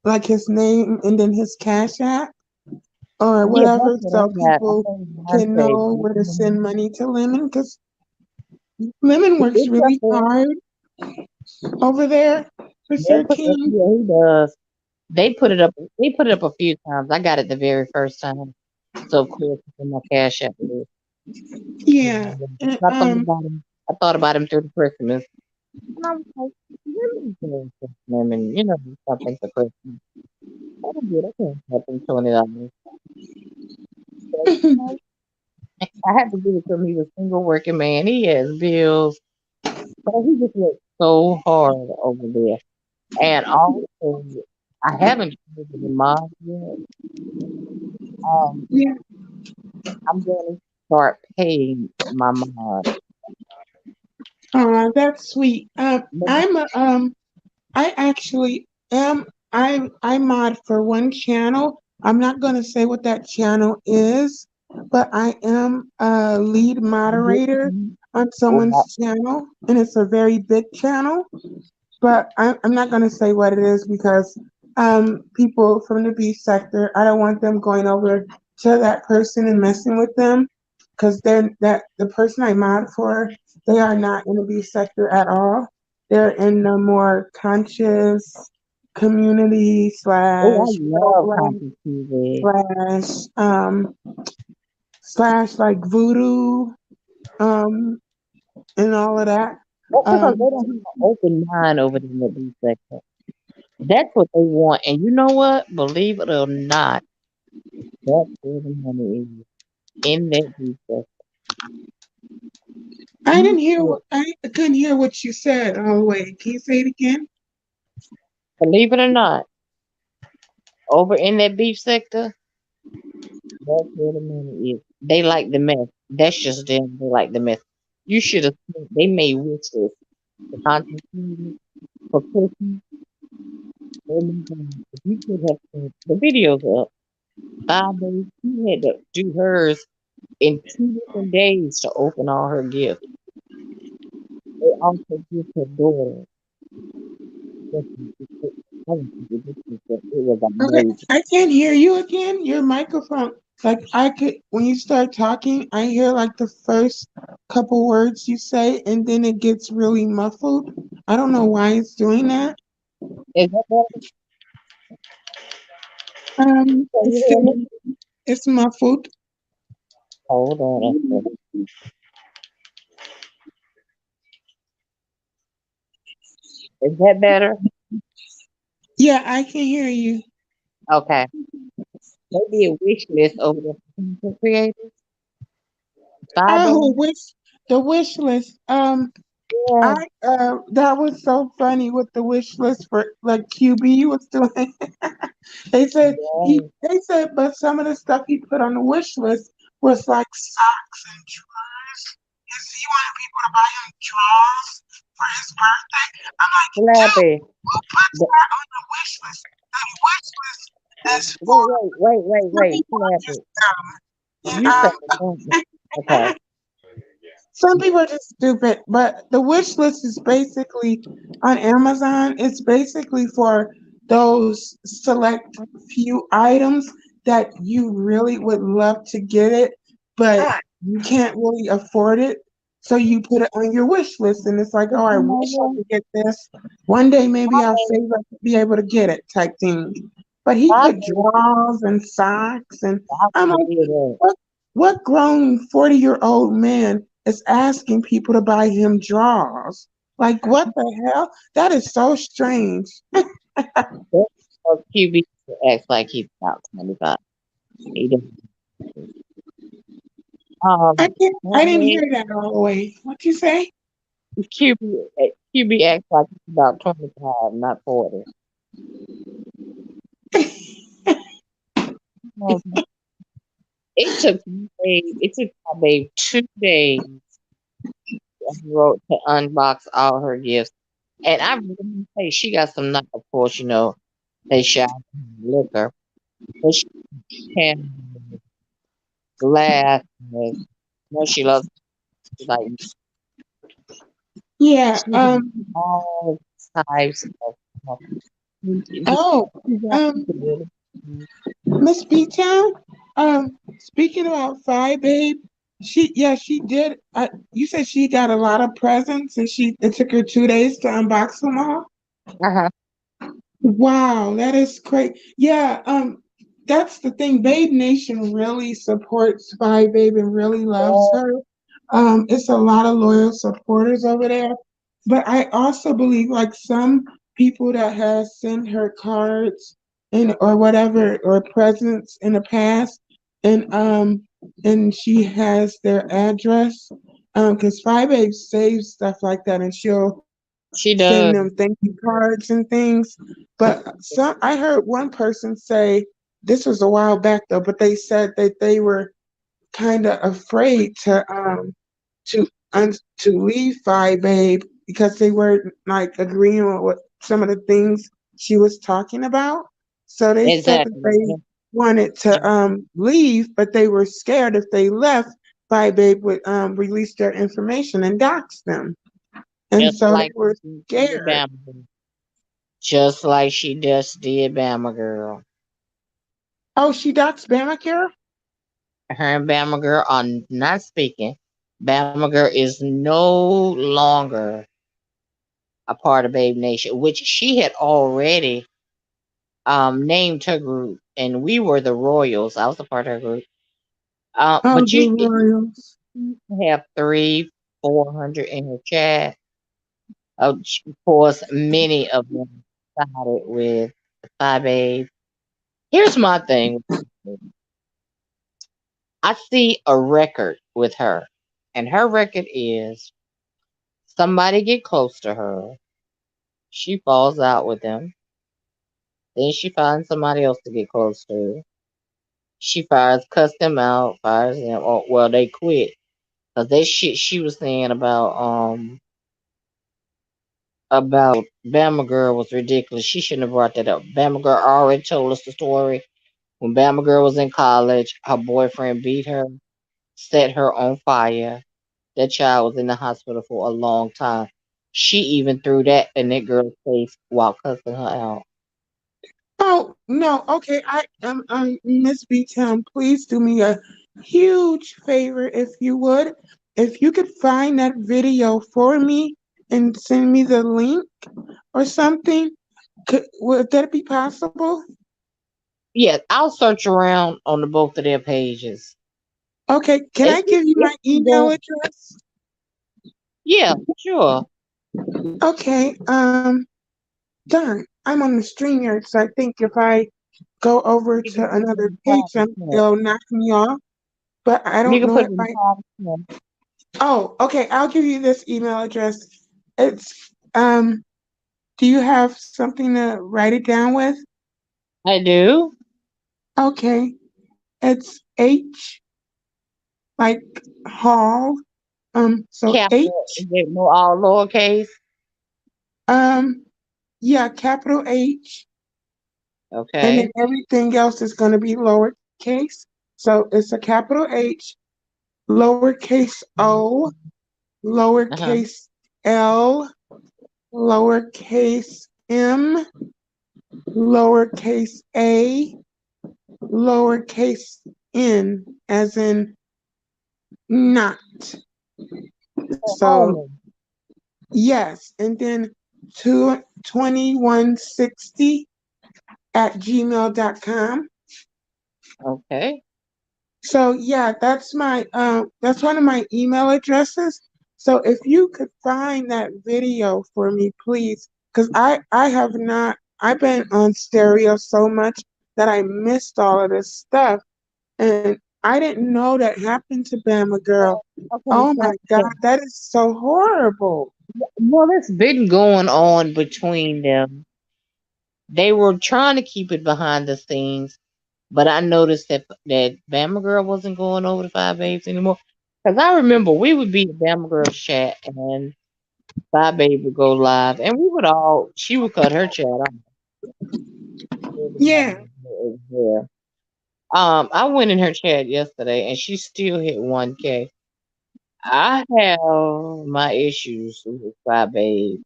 like his name and then his cash app or Yeah, that's whatever what so I got. I people think mine can says know where to send Lemon. money to Lemon because Lemon works It's up really there. hard over there for Sir King. Yeah, he does. They put it up a few times. I got it the very first time. So of course it's in my cash app list. Yeah. And I thought about him through the Christmas. And I was like, let me do Lemon, something for Christmas. That'll be it. I can't help him $20. But, I had to give it to him. He was a single working man. He has bills. But he just works so hard over there. And also, I haven't tried the mom yet. Um, yeah, I'm going to start paying my mom. that's sweet. Maybe I actually am I mod for one channel. I'm not gonna say what that channel is, but I am a lead you get moderator me. on Well, someone's channel, and it's a very big channel. But I'm not going to say what it is because people from the beef sector, I don't want them going over to that person and messing with them because they're that the person I mod for, they are not in the beef sector at all. They're in the more conscious community oh, I slash pro love black Content TV. slash like voodoo um and all of that. That's because they Um, don't have an open mind over there in the B sector. That's what they want. And you know what? Believe it or not, that's where the money is. In that B sector. I You didn't hear. said, I couldn't hear what you said all the way. Can you say it again? believe it or not, over in that beef sector, that's where the money is. They like the mess. That's just them. They like the mess. You should have seen they made wish lists for content creators for Christmas. Oh my God. If you could have seen the videos up 5 days, she had to do hers in 2 different days to open all her gifts. They also give her daughter Christmas. I don't think it was Okay, amazing. I can't hear you again. Your microphone, like I could, when you start talking, I hear like the first couple words you say, and then it gets really muffled. I don't know why it's doing that. Is that better? Can It's you hear me? still, it's muffled. Hold on a second. Is that better? Yeah, I can hear you. Okay. Maybe a wish list over there for content creators. 5 days. Oh, the wish list. Yeah. That was so funny with the wish list for like QB was doing. They said Yeah. they said, but some of the stuff he put on the wish list was like socks and drawers. He wanted people to buy him drawers for his birthday. I'm like, dude, Slappy. who puts The- that on the wish list? The wish list is for wait. people Slappy. just You said something. Okay. some people are just stupid, but the wish list is basically on Amazon. It's basically for those select few items that you really would love to get it, but you can't really afford it. So you put it on your wish list, and it's like, But oh, I you know wish I what? could get this. One day, maybe I'll 5 days. save up to be able to get it, type thing. But he Five put days. drawers and socks, and I I'm like, believe it. what grown 40-year-old man is asking people to buy him drawers? Like, what the hell? That is so strange. That's because QB acts like he's about 25. He doesn't. I That didn't day, hear that all the way. What you say? QB acts like he's about 25, not 40. Um, it took my babe 2 days on the road to unbox all her gifts. And I really say she got some nice, of course, they shop liquor. But she can glass. She loves like Yeah. she has all types of stuff. Oh. She got Um. people. Miss B Town. Speaking about Fi Babe, she did. You said she got a lot of presents, and it took her 2 days to unbox them all. Uh-huh. Wow, that is great. Yeah, that's the thing. Babe Nation really supports Spy Babe and really loves Yeah, her. It's a lot of loyal supporters over there. But I also believe like some people that have sent her cards and or whatever or presents in the past and she has their address. Because Spy Babe saves stuff like that and she'll she send does. them thank you cards and things. But I heard one person say this was a while back though, but they said that they were kind of afraid to to leave Phi Babe because they weren't like agreeing with some of the things she was talking about. So they said that Exactly. they wanted to leave, but they were scared if they left Five Babe would release their information and dox them. And Just so they like were she did scared. Bama Girl. Just like she just did Bama Girl. Oh, she doxed Bama Girl? Her and Bama Girl are not speaking. Bama Girl is no longer a part of Babe Nation, which she had already named her group, and we were the Royals. I was a part of her group. Oh, But the you Royals. have 400 in her chat. Of course, many of them sided with Five A. Here's my thing. I see a record with her, and her record is somebody get close to her, she falls out with them, then she finds somebody else to get close to. She cuss them out, fires them, or well, they quit. Cause that shit she was saying about Bama Girl was ridiculous. She shouldn't have brought that up. Bama Girl already told us the story. When Bama Girl was in college, her boyfriend beat her, set her on fire. That child was in the hospital for a long time. She even threw that in that girl's face while cussing her out. Oh, no. Okay. Miss B Town, please do me a huge favor if you would. If you could find that video for me and send me the link or something, would that be possible? Yeah, I'll search around on the both of their pages. Okay. Can I give you my email address? Yeah, sure. Okay. Darn. I'm on the StreamYard, so I think if I go over You can to put it another in the page, comments. it'll knock me off. But I You don't can know put if it in I. the comments. Oh, okay. I'll give you this email address. It's Do you have something to write it down with? I do. Okay. It's H like Hall. So Capital, H. no all lowercase. Um, yeah, capital H, and then Okay. everything else is going to be lowercase. So it's a capital H, lowercase O, Uh-huh. lowercase L, lowercase M, lowercase A, lowercase n, as in not. So Oh, yes, and then 2160 at gmail.com. okay. So yeah, that's one of my email addresses. So if you could find that video for me, please, because I have not I've been on stereo so much that I missed all of this stuff, and I didn't know that happened to Bama Girl. Okay, Oh my so God, that is so horrible. well, it's been going on between them. They were trying to keep it behind the scenes, but I noticed that Bama Girl wasn't going over the Five Babes anymore. Because I remember we would be in Bama Girl's chat and Five Babe would go live, and we would all she would cut her chat off. Yeah, Everybody was there. I went in her chat yesterday, and she still hit 1K. I have my issues with Five Babe,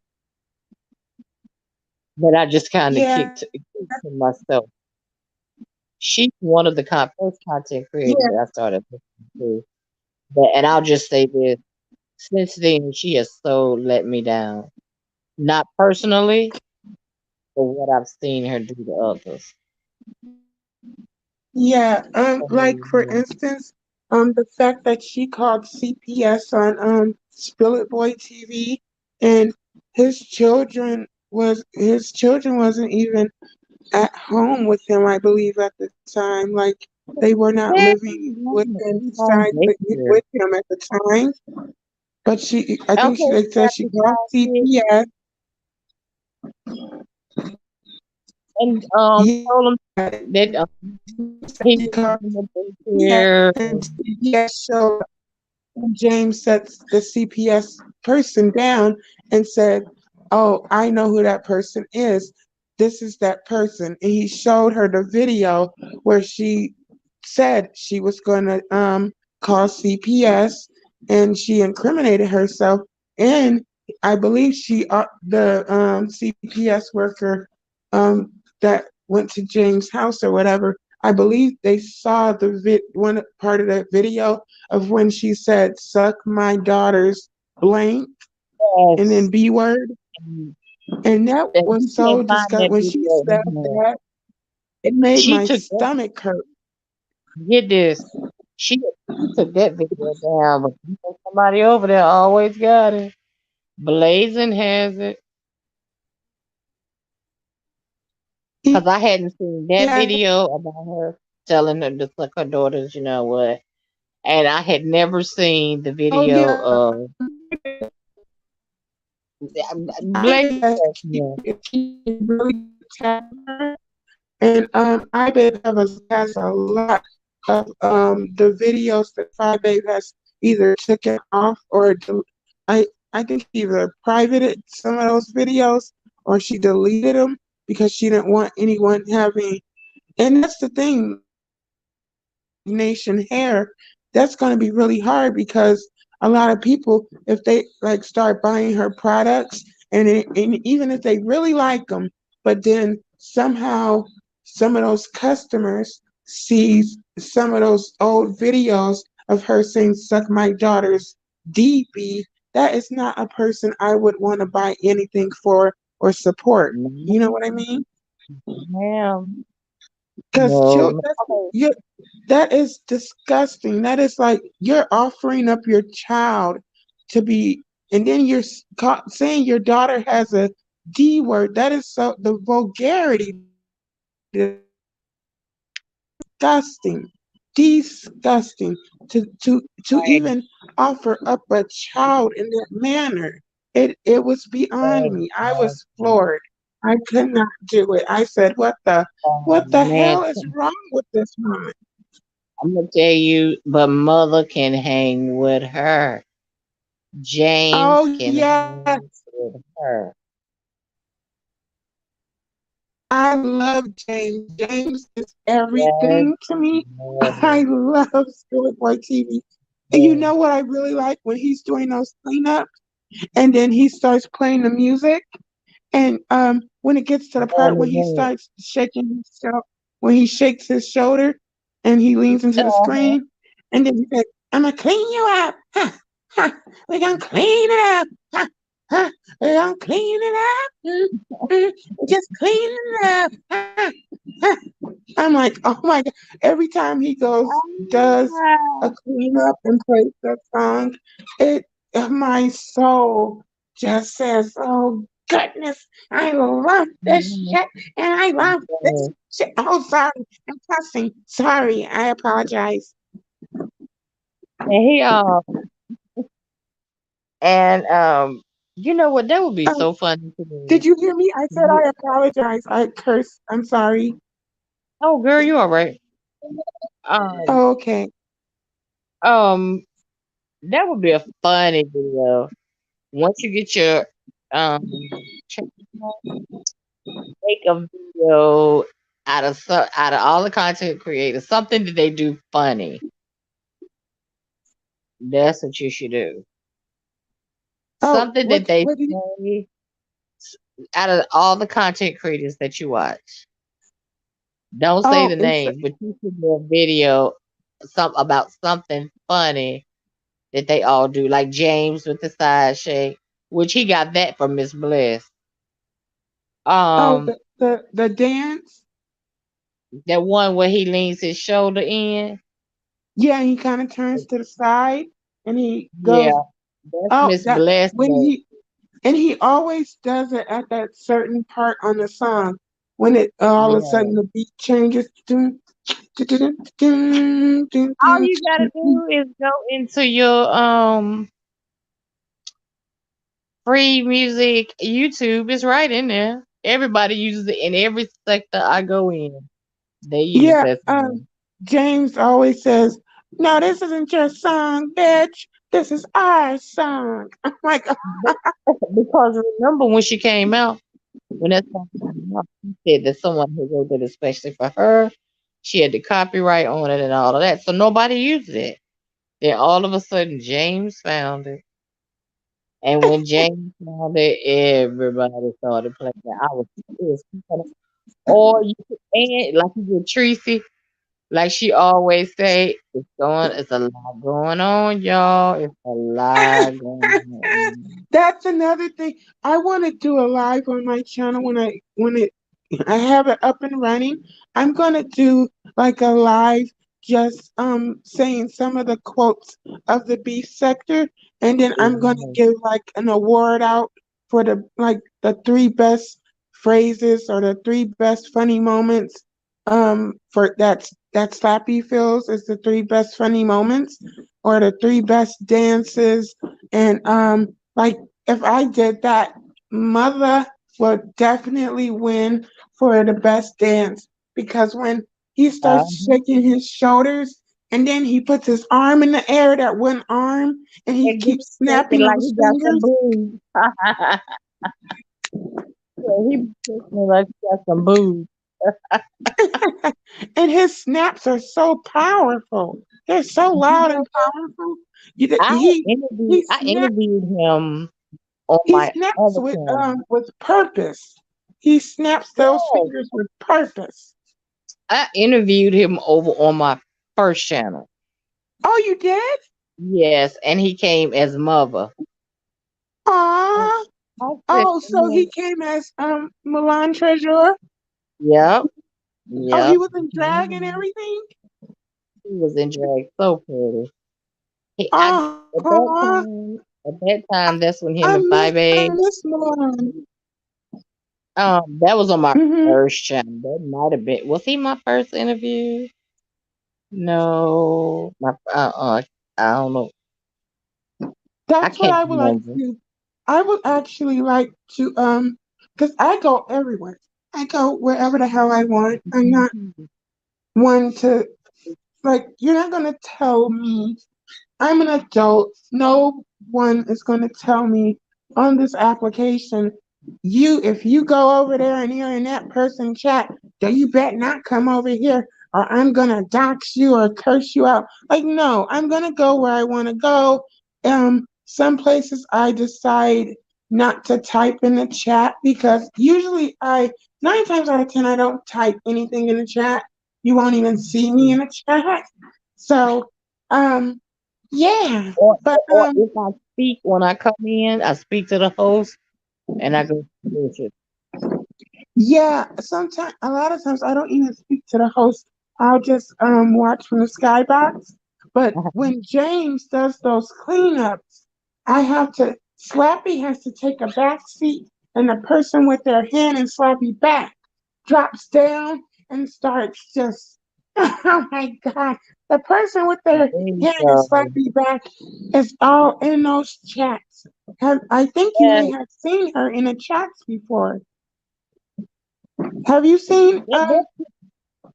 but I just kind of yeah, kicked to myself. She's one of the first content creators yeah. that I started listening to. And I'll just say this: since then, she has so let me down. Not personally, but what I've seen her do to others. Yeah, like for So, instance, the fact that she called CPS on Spill It Boy TV, and his children wasn't even at home with him, I believe, at the time. Like they were not yeah, living with him on beside daycare. with him at the time. But I think Okay, they said got she the called kids CPS. and Yeah, told them that he she was called in the CPS, daycare. and CPS showed James sets the CPS person down and said, "Oh, I know who that person is. This is that person." And he showed her the video where she said she was going to called CPS, and she incriminated herself. And I believe the CPS worker that went to James' house or whatever. I believe they saw one part of that video of when she said, "Suck my daughter's blank," and then Yes. B word. And And that and was you so can't find disgusting. that When she video said anymore. that, it made She my took that. stomach hurt. Get this. She took that video down, but you know somebody over there always got it. Blazing has it. Cause I hadn't seen that Yeah. video about her telling her to suck her daughters, you know what? And I had never seen the Oh video yeah. of Blazing Yes, has me. she really attacked her. And I Babe has a lot of the videos that Five Babe has either taken off or I think she either privated some of those videos or she deleted them because she didn't want anyone having. And that's the thing, Nation Hair, that's going to be really hard because a lot of people, if they like start buying her products, and even if they really like them, but then somehow some of those customers sees some of those old videos of her saying "suck my daughter's DB," that is not a person I would want to buy anything for or support. You know what I mean? Ma'am. Because No, no. you that is disgusting. That is like you're offering up your child to be, and then you're saying your daughter has a D word. That is so the vulgarity, disgusting, disgusting to Right, even offer up a child in that manner. It was beyond right, me. I right. was floored. I could not do it. I said, what the Man, hell is wrong with this woman?" I'm gonna tell you, but mother can hang with her. James Oh can yes, hang with her. I love James. James is Yes, everything to me. I yes, love School Boy TV. And you yes. know what I really like when he's doing those cleanups and then he starts playing the music and when it gets to the Going part to when he bed. starts shaking himself, when he shakes his shoulder and he leans into the Uh-huh. screen and then he says, "I'm gonna clean you up. Huh, huh, we're gonna clean it up. Huh, huh, we're gonna clean it up. Just clean it up. Huh, huh." I'm like, oh my God. Every time he does a cleanup and plays that song, it my soul just says, "Oh goodness, I love this shit, and I love this Yes. shit." Oh, sorry, I'm cussing. Sorry, I apologize. And and you know what? That would be Um, so funny to me. did you hear me? I said Yeah. I apologize. I cursed. I'm sorry. Oh, girl, you all right? Um, Oh, okay. um, that would be a funny video. Once you get your channel, make a video out of all the content creators, something that they do funny. That's what you should do. Oh, Something that they what did you? say out of all the content creators that you watch. Don't say Oh, the names, but you should do a video about something funny that they all do, like James with the side shake, which he got that from Miss Bliss. Oh, Um, the dance. that one where he leans his shoulder in. Yeah, he kind of turns to the side and he Yeah, goes, that's oh, Miss that Bliss. when he and he always does it at that certain part on the song when it all of a Yeah. sudden the beat changes. Dun, dun, dun, dun, dun, All dun, you gotta dun. do is go into your free music YouTube. It's right in there. Everybody uses it in every sector I go in. They use Yeah, that song. James always says, "No, this isn't your song, bitch. This is our song." I'm like, Because remember when she came out, when that song came out, she said that someone had wrote it especially for her. She had the copyright on it and all of that. So nobody used it. Then all of a sudden, James found it. And when James found it, everybody started playing it. I was pissed. Or you could, and like you did Tracy, like she always say, it's a lot going on, y'all. It's a lot going on. That's another thing. I want to do a live on my channel I have it up and running. I'm gonna do like a live just saying some of the quotes of the beef sector, and then I'm gonna Yes. give like an award out for the three best phrases or the three best funny moments for that Slappy feels is the three best funny moments or the three best dances. And like if I did that, mother would definitely win for the best dance because when he starts Uh-huh. shaking his shoulders and then he puts his arm in the air, that one arm, and he And keeps he's shaking snapping like those he got some fingers. booze. Yeah, he be shaking like he got some booze. And his snaps are so powerful. They're so You loud know, and powerful. He he I snaps interviewed him on he my snaps other channel. with purpose. He snaps those Yes, fingers with purpose. I interviewed him over on my first channel. Oh, you did? Yes, and he came as mother. And Aw. I said, Oh, so he came as Milan Treasure. yep, Oh, he yep. was in drag and everything. He was in drag so pretty. Oh, At that time, that's when him and I 5A. miss Milan. That was on my Hmm. first channel. That might have been. Was he my first interview? No, I don't know. I That's what can't I would like remember. to do. I would actually like to because I go everywhere. I go wherever the hell I want. I'm not one to like. You're not gonna tell me I'm an adult. No one is going to tell me on this application, if you go over there and you're in that person chat, then you bet not come over here or I'm going to dox you or curse you out. Like, no, I'm going to go where I want to go. Some places I decide not to type in the chat because usually 9 times out of 10, I don't type anything in the chat. You won't even see me in the chat. So, um, yeah, but Or if I speak when I come in, I speak to the host and I go bullshit. yeah, sometimes a lot of times I don't even speak to the host. I'll just watch from the skybox. But when James does those cleanups, I have to Slappy has to take a back seat and the person with their hand in Slappy back drops down and starts just oh my god. The person with their There you hand in go. Slappy back is all in those chats. I think you Yeah, may have seen her in the chats before. Have you seen that,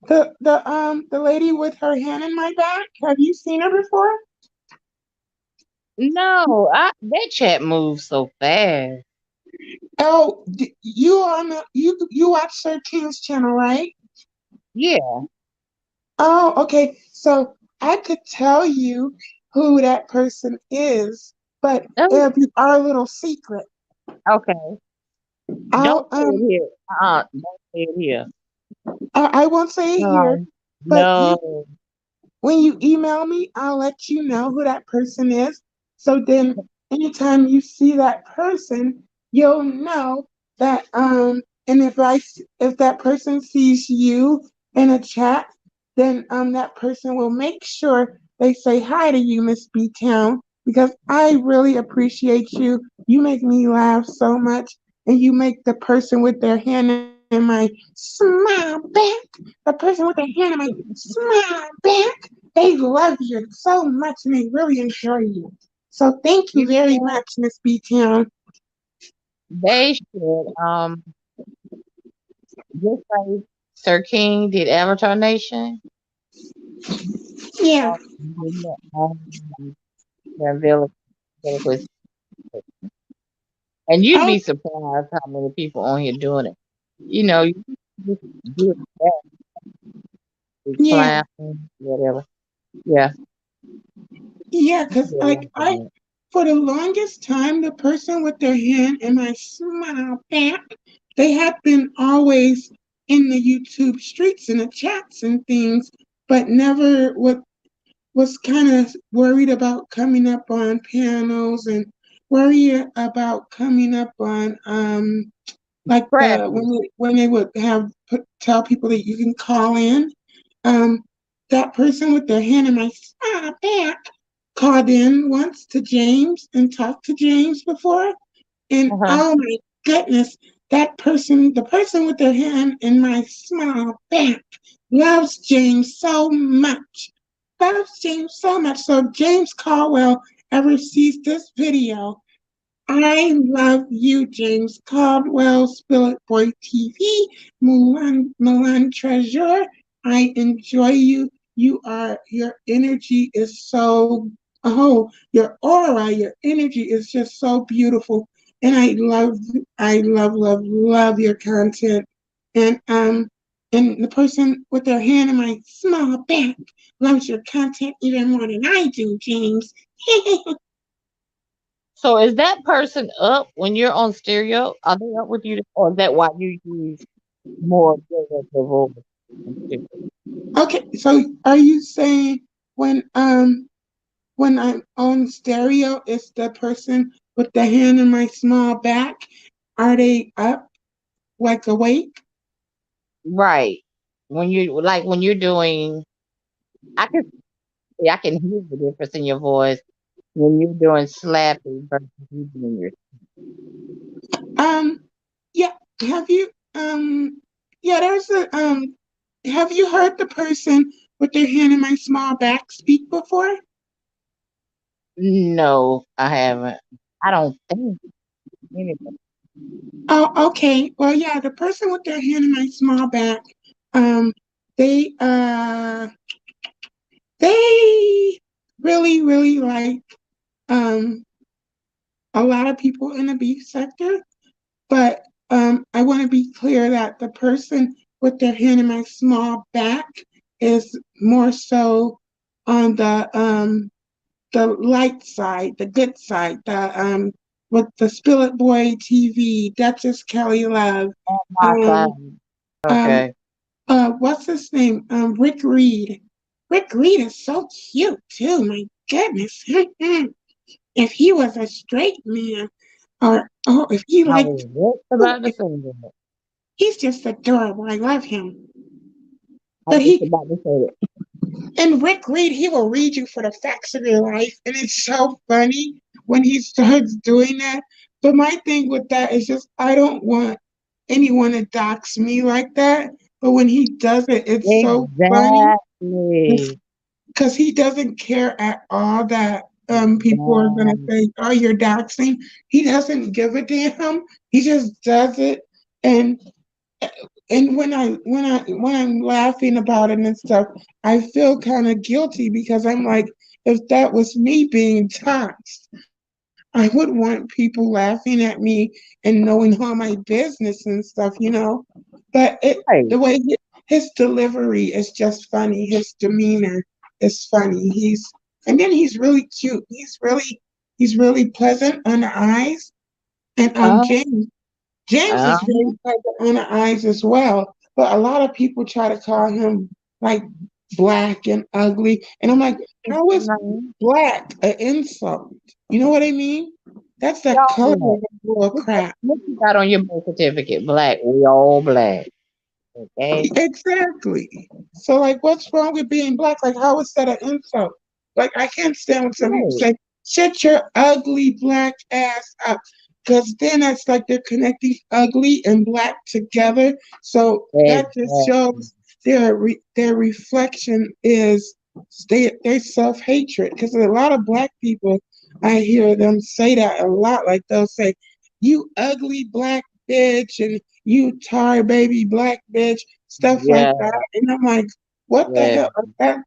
the lady with her hand in my back? Have you seen her before? no, that chat moves so fast. Oh, you on you watch Sir King's channel, right? Yeah. Oh, okay. So I could tell you who that person is, but Oh, it'll be our little secret. okay. Don't I'll say it here. Don't say it here. I won't say it here, Um, but you no. when you email me, I'll let you know who that person is. So then anytime you see that person, you'll know that and if that person sees you in a chat, then that person will make sure they say hi to you, Miss B Town, because I really appreciate you. You make me laugh so much and you make the person with their hand in my smile back, the person with their hand in my smile back, they love you so much and they really enjoy you. So thank you You very know, much, Miss B Town. they should just like Sir King did Avatar Nation. Yeah. Their ventriloquist. And you'd Oh, be surprised how many people on here doing it. You know, you just do that, yeah. clown, whatever. Yeah. Yeah, because like for the longest time, the person with their hand in my small back, they have been always in the YouTube streets and the chats and things, but never was kind of worried about coming up on panels and worried about coming up on like Right. when they would tell people that you can call in. Um, that person with their hand in my back called in once to James and talked to James before. And Uh-huh. oh my goodness, the person with their hand in my small back loves James so much. Loves James so much. So if James Caldwell ever sees this video, I love you, James Caldwell, Spirit Boy TV, Milan Treasure. I enjoy you. Your energy is so, your aura, your energy is just so beautiful. And I love your content. And, and the person with their hand in my small back loves your content even more than I do, James. So is that person up when you're on stereo? Are they up with you, or is that why you use more of the voice on stereo? Okay, so are you saying when when I'm on stereo, it's the person with the hand in my small back? Are they up, like awake? Right. When you're doing, I can I can hear the difference in your voice when you're doing slapping versus you doing your. Um, yeah. Have you yeah, there's a have you heard the person with their hand in my small back speak before? No, I haven't. I don't think anyway. Oh, okay. Well, yeah, the person with their hand in my small back, um, they they really like um a lot of people in the beef sector, but I want to be clear that the person with their hand in my small back is more so on the light side, the good side, the with the Spillet Boy TV, Duchess Kelly Love, On my side. um, um, Okay. what's his name? Rick Reed. Rick Reed is so cute too. My goodness. If he was a straight man, or if he I liked, was just oh, about to say that. he's just adorable. I love him. I But was just he about to say that. and Rick Reed, he will read you for the facts of your life, and it's so funny when he starts doing that. But my thing with that is just I don't want anyone to dox me like that. But when he does it, it's so funny Exactly. because he doesn't care at all that people are gonna Exactly. say, "Oh, you're doxing." He doesn't give a damn. He just does it, and when I'm laughing about it and stuff, I feel kind of guilty because I'm like, if that was me being doxed, I would want people laughing at me and knowing all my business and stuff. But the Right. way his delivery is just funny. His demeanor is funny. And then he's really cute. He's really pleasant on the eyes. And Uh, James uh, is very pleasant on the eyes as well. But a lot of people try to call him like black and ugly. And I'm like, how is black an insult? You know what I mean? That's that y'all color black. bull crap. What you got on your birth certificate? Black. We all black. Okay. Exactly. So like what's wrong with being black? Like how is that an insult? Like I can't stand when some people Right. say, shut your ugly black ass up. Because then that's like they're connecting ugly and black together. So that just Exactly. shows their reflection is their self-hatred. Because a lot of black people, I hear them say that a lot. Like they'll say, you ugly black bitch, and you tar baby black bitch, stuff like Yeah. that. And I'm like, what the Yeah. hell?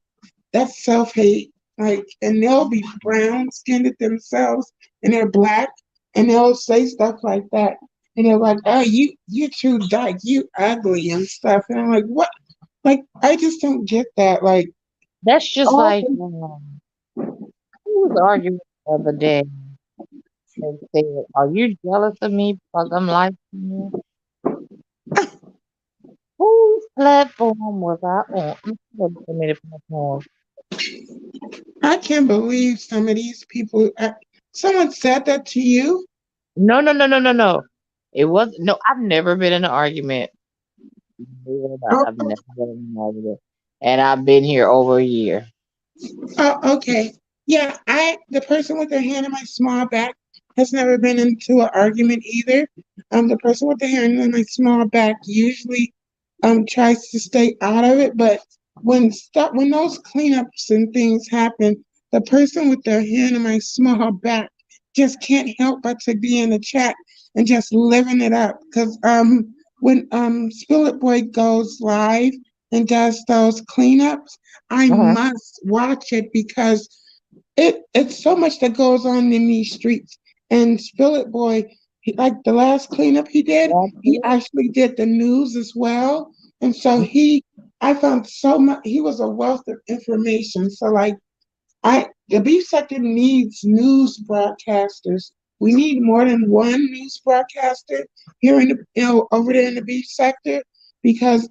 That's self-hate. Like, and they'll be brown skinned themselves and they're black and they'll say stuff like that. And they're like, oh, you too dark, you ugly and stuff. And I'm like, what? Like, I just don't get that. Like, That's just all like was arguing the other day and said, "Are you jealous of me because I'm like you?" Whose platform was I on? Look at me the platform. I can't believe some of these people. Someone said that to you? No, no, no, no, no, no. It was no. I've never been in an argument. Believe it or not, Oh, I've never been in an argument, and I've been here over a year. oh, okay. Yeah, the person with their hand in my small back has never been into an argument either. The person with the hand in my small back usually tries to stay out of it, but when those cleanups and things happen, the person with their hand in my small back just can't help but to be in the chat and just living it up. Because when Spill It Boy goes live and does those cleanups, I Uh-huh. must watch it because it's so much that goes on in these streets. And Spill It Boy, like the last cleanup he did, he Absolutely. actually did the news as well. And so I found so much. He was a wealth of information. So like the beef sector needs news broadcasters. We need more than one news broadcaster here in the over there in the beef sector because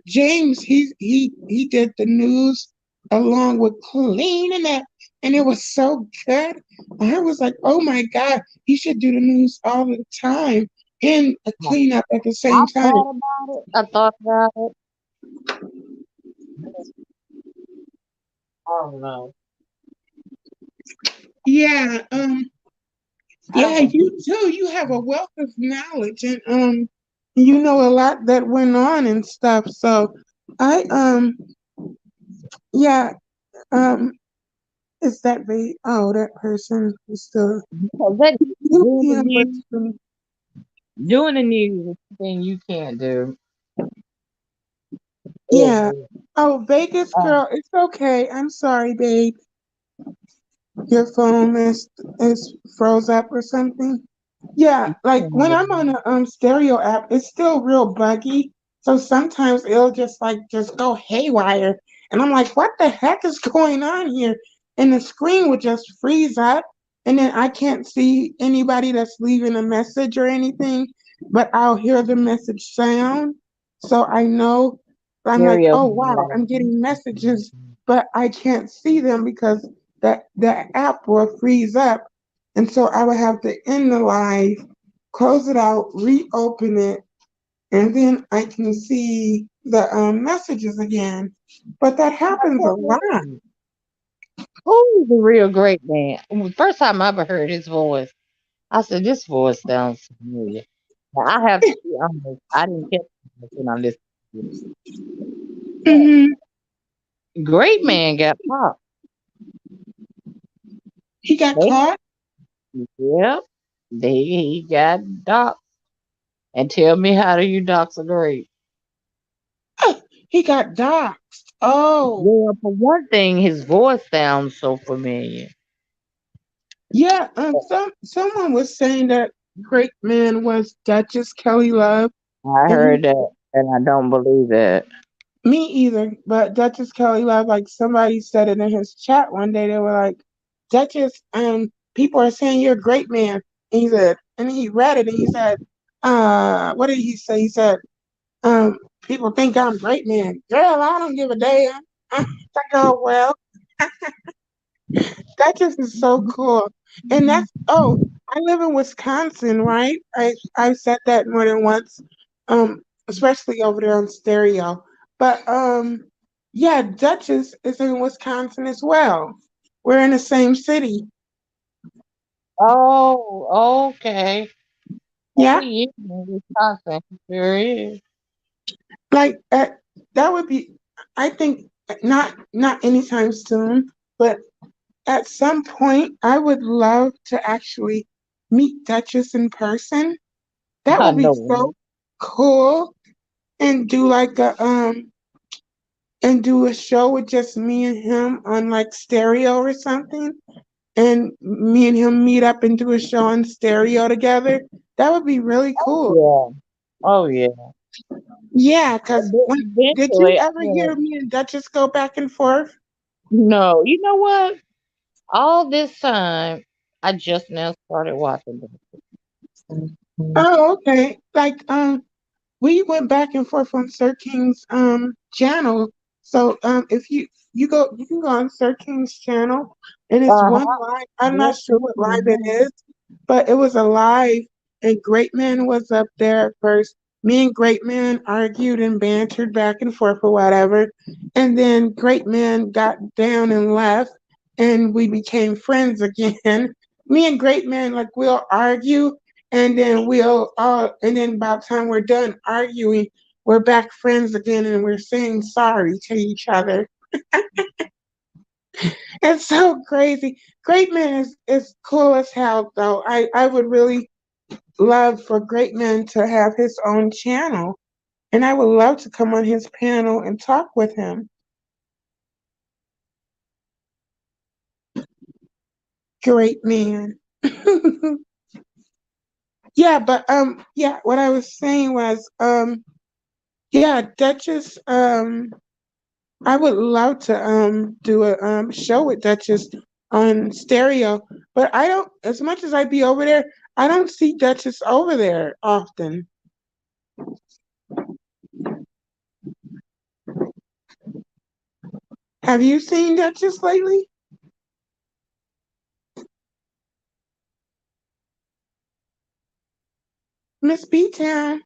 James he did the news along with cleaning it and it was so good. I was like, oh my God, he should do the news all the time and a cleanup at the I same time. thought about it. I thought about it. I don't know. Yeah, I yeah, don't know. you too. You have a wealth of knowledge and you know a lot that went on and stuff. So I yeah, um is that the oh that person is still Because that doing the 2 p.m. but news, doing the news is something you can't do. yeah. Ever. Oh, Vegas Um, girl, it's okay. I'm sorry, babe. Your phone is froze up or something. Yeah, you like when I'm on can't. a stereo app, it's still real buggy. So sometimes it'll just go haywire, and I'm like, what the heck is going on here? And the screen would just freeze up, and then I can't see anybody that's leaving a message or anything, but I'll hear the message sound, so I know. I'm like, Stereo. oh wow, I'm getting messages, but I can't see them because that app will freeze up and so I would have to end the live, close it out, reopen it, and then I can see the messages again. But that happens a lot. Who's the real great man? First time I ever heard his voice, I said, "This voice sounds familiar." Now, I have to be honest, I didn't catch it when I listened to it. Hmm. Great man got popped. He got They, caught. yep, he got doxxed. And tell me, how do you dox a great? He got doxxed. Oh, Well, for one thing, his voice sounds so familiar. yeah. Someone was saying that great man was Duchess Kelly Love, I and heard that, and I don't believe that. me either. But Duchess Kelly Love, like somebody said it in his chat one day, they were like, Duchess, people are saying you're a great man. And he said, and he read it and he said, what did he say? He said, people think I'm a great man. Girl, I don't give a damn. I go, well, that just is so cool. And I live in Wisconsin, right? I've said that more than once, especially over there on stereo. But yeah, Duchess is in Wisconsin as well. We're in the same city. Oh, okay. Yeah, He is in Wisconsin. Sure is. like that would be. I think not anytime soon, but at some point, I would love to actually meet Duchess in person. That I would be know. so cool and do like a and do a show with just me and him on like stereo or something and me and him meet up and do a show on stereo together. That would be really cool. Yeah. Oh, yeah. Yeah, because when did you Eventually, ever hear me and Duchess go back and forth? no. You know what? All this time, I just now started watching them. Oh, okay. Like we went back and forth on Sir King's channel. So if you can go on Sir King's channel and it's one Uh-huh. live. I'm Yes, not sure what live it is, but it was a live and Great Man was up there at first. Me and Great Man argued and bantered back and forth or whatever. And then Great Man got down and left and we became friends again. Me and Great Man, like we'll argue and then and then by the time we're done arguing, we're back friends again and we're saying sorry to each other. It's so crazy. Great Man is cool as hell though. I would really love for Great Man to have his own channel. And I would love to come on his panel and talk with him. Great Man. Yeah, but yeah, what I was saying was yeah, Duchess I would love to do a show with Duchess on stereo, but I don't as much as I'd be over there, I don't see Duchess over there often. Have you seen Duchess lately? Miss B Town.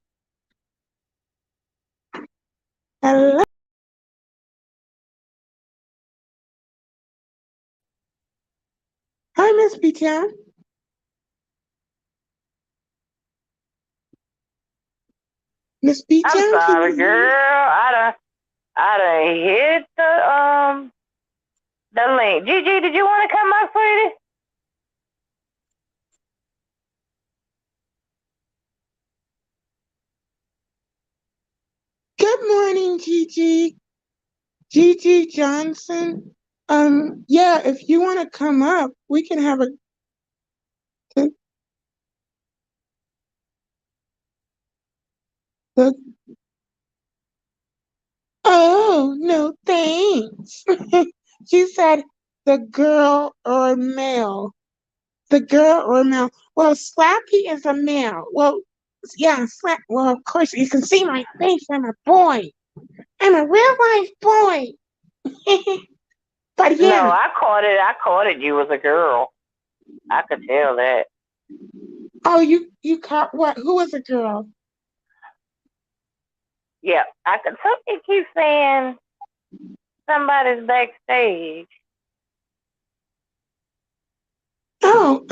Hello. Hi Miss B Town. Miss B I'm Town, can sorry, you hear me? girl. I done hit the link. Gigi, did you want to come up, sweetie? Good morning, Gigi. Gigi Johnson. Yeah, if you want to come up, we can have a oh, no, thanks. She said the girl or male. The girl or male. Well, Slappy is a male. Well, yeah, well, of course, you can see my face. I'm a boy. I'm a real life boy. But No, yeah. I caught it. I caught it. You was a girl. I could tell that. Oh, you caught what? Who was a girl? Yeah, I could. Something keeps saying somebody's backstage. Oh,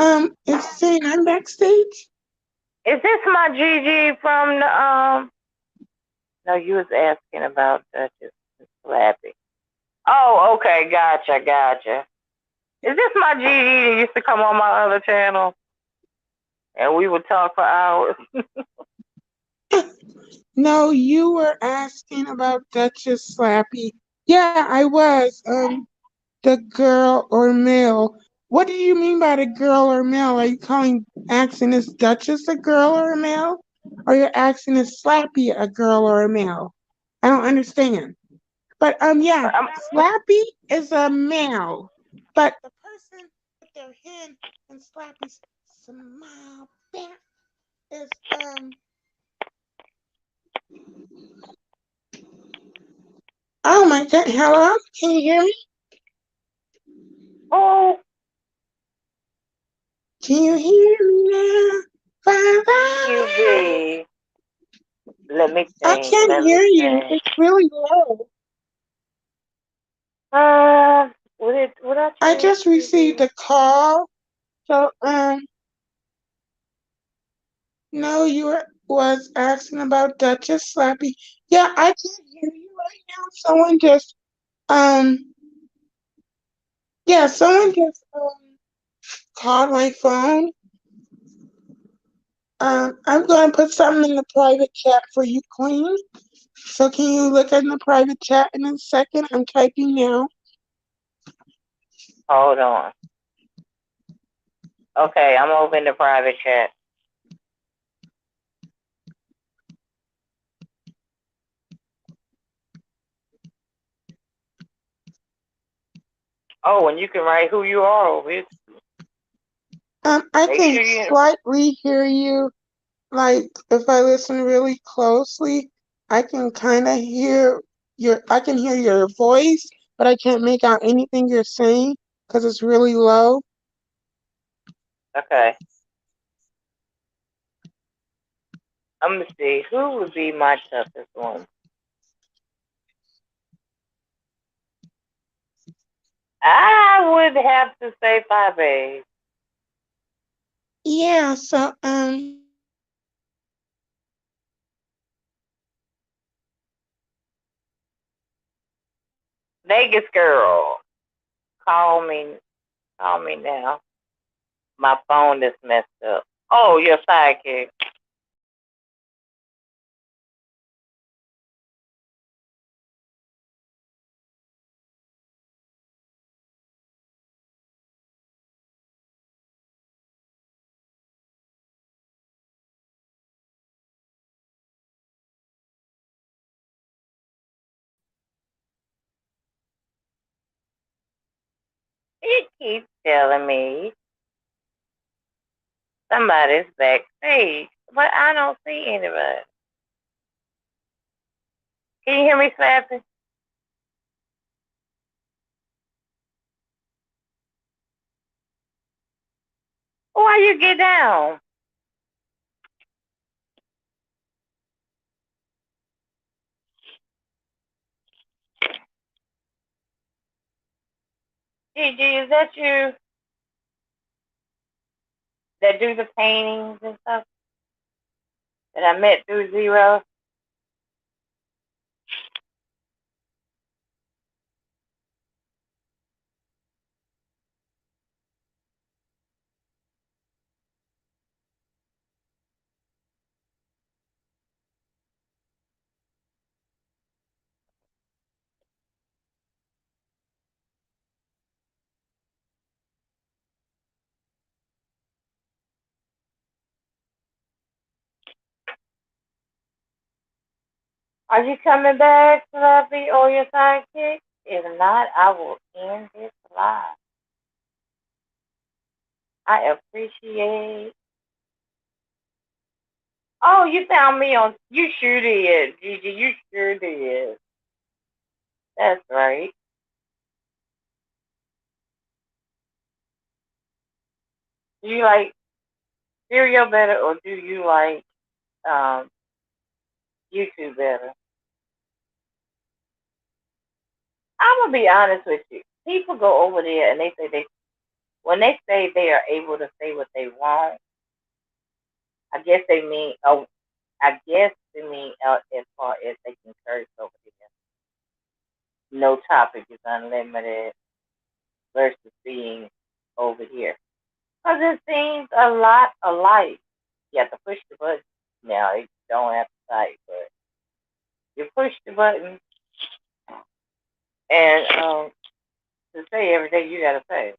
it's saying I'm backstage. Is this my Gigi from the? No, you was asking about Duchess Slappy. Oh, okay, gotcha. Is this my Gigi that used to come on my other channel? And we would talk for hours. No, you were asking about Duchess Slappy. Yeah, I was. The girl or male. What do you mean by the girl or male? Are you asking this Duchess a girl or a male? Or you're asking this Slappy a girl or a male? I don't understand. But yeah, Um, Slappy is a male. But the person with their hand in Slappy's small back is oh my god, hello? Can you hear me? oh, Can you hear me now? Father? QB. Let me I think. can't Let me hear you. think. It's really low. Would I I change just received QB? a call. So no, was asking about Duchess Slappy. Yeah, I can't hear you right now. Um someone just called my phone. I'm gonna put something in the private chat for you, Queen. So can you look in the private chat in a second? I'm typing now. Hold on. Okay, I'm over in the private chat. Oh, and you can write who you are over here. I Make can sure you. slightly hear you. Like if I listen really closely, I can kind of hear I can hear your voice, but I can't make out anything you're saying because it's really low. Okay. I'm gonna see who would be my toughest one. I would have to say 5A. Yeah, so Vegas girl, call me, call me now. My phone is messed up. Oh, your sidekick. It keeps telling me somebody's backstage, but I don't see anybody. Can you hear me, Slappy? Why you get down? Gigi, is that you that do the paintings and stuff that I met through Zero? Are you coming back, Slappy, or your sidekick? If not, I will end this live. I appreciate. Oh, you found me on. You sure did, Gigi. You sure did. That's right. Do you like cereal better, or do you like um YouTube better? I'm gonna be honest with you. People go over there and they say when they say they are able to say what they want, I guess they mean as far as they can curse over there. No topic is unlimited versus being over here. Because it seems a lot alike. You have to push the button. Now, you don't have to type, but you push the button, and to say everything you got to say.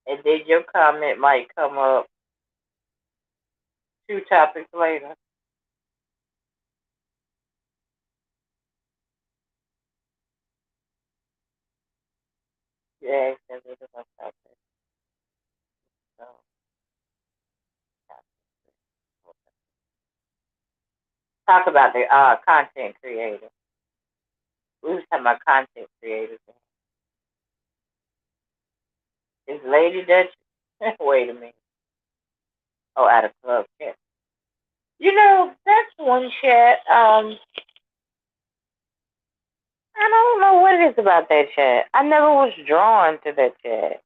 And then your comment might come up 2 topics later. Yeah, because it is a topic. So, talk about the content creator. We was talking about content creators. Is Lady Dutch? Wait a minute. Oh, out of club chat. You know, that's one chat. I don't know what it is about that chat. I never was drawn to that chat.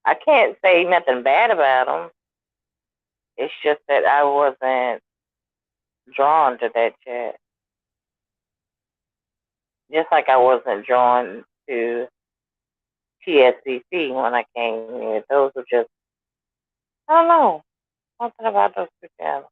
I can't say nothing bad about them. It's just that I wasn't drawn to that chat. Just like I wasn't drawn to TSCC when I came here. Those were just, I don't know, something about those 2 channels.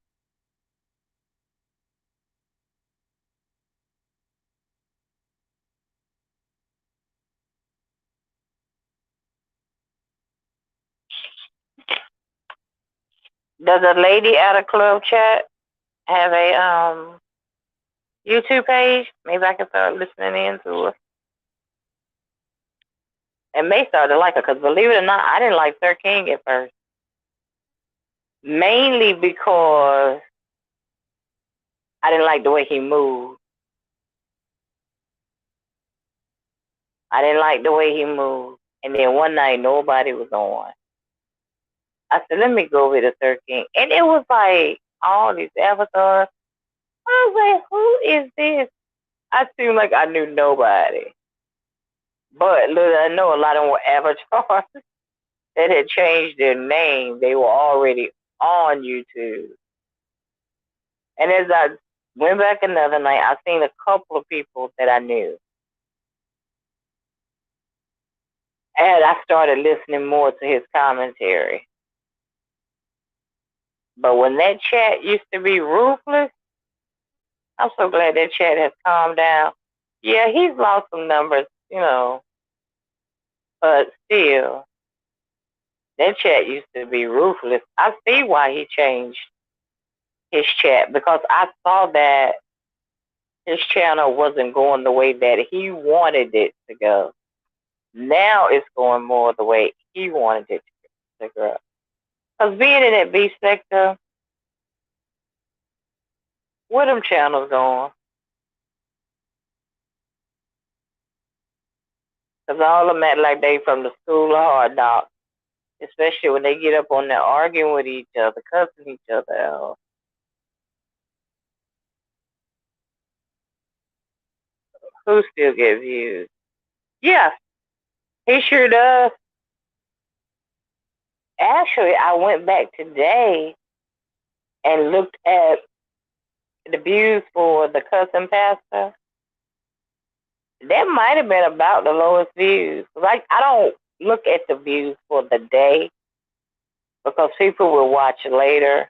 Does a lady at a club chat have a YouTube page. Maybe I can start listening into her. And may start to like her because believe it or not, I didn't like Sir King at first. Mainly because I didn't like the way he moved. I didn't like the way he moved. And then one night nobody was on. I said, let me go over to Sir King. And it was like all these avatars. I was like, who is this? I seemed like I knew nobody. But little I know, a lot of them were avatars that had changed their name. They were already on YouTube. And as I went back another night, I seen a couple of people that I knew. And I started listening more to his commentary. But when that chat used to be ruthless, I'm so glad that chat has calmed down. Yeah, he's lost some numbers, but still, that chat used to be ruthless. I see why he changed his chat because I saw that his channel wasn't going the way that he wanted it to go. Now it's going more the way he wanted it to go. Because being in that B sector, where them channels going? Because all of them act like they from the school of hard knocks, especially when they get up on there arguing with each other, cussing each other out. Who still get views? Yeah, he sure does. Actually, I went back today and looked at the views for the cousin pastor. That might have been about the lowest views. Like I don't look at the views for the day because people will watch later.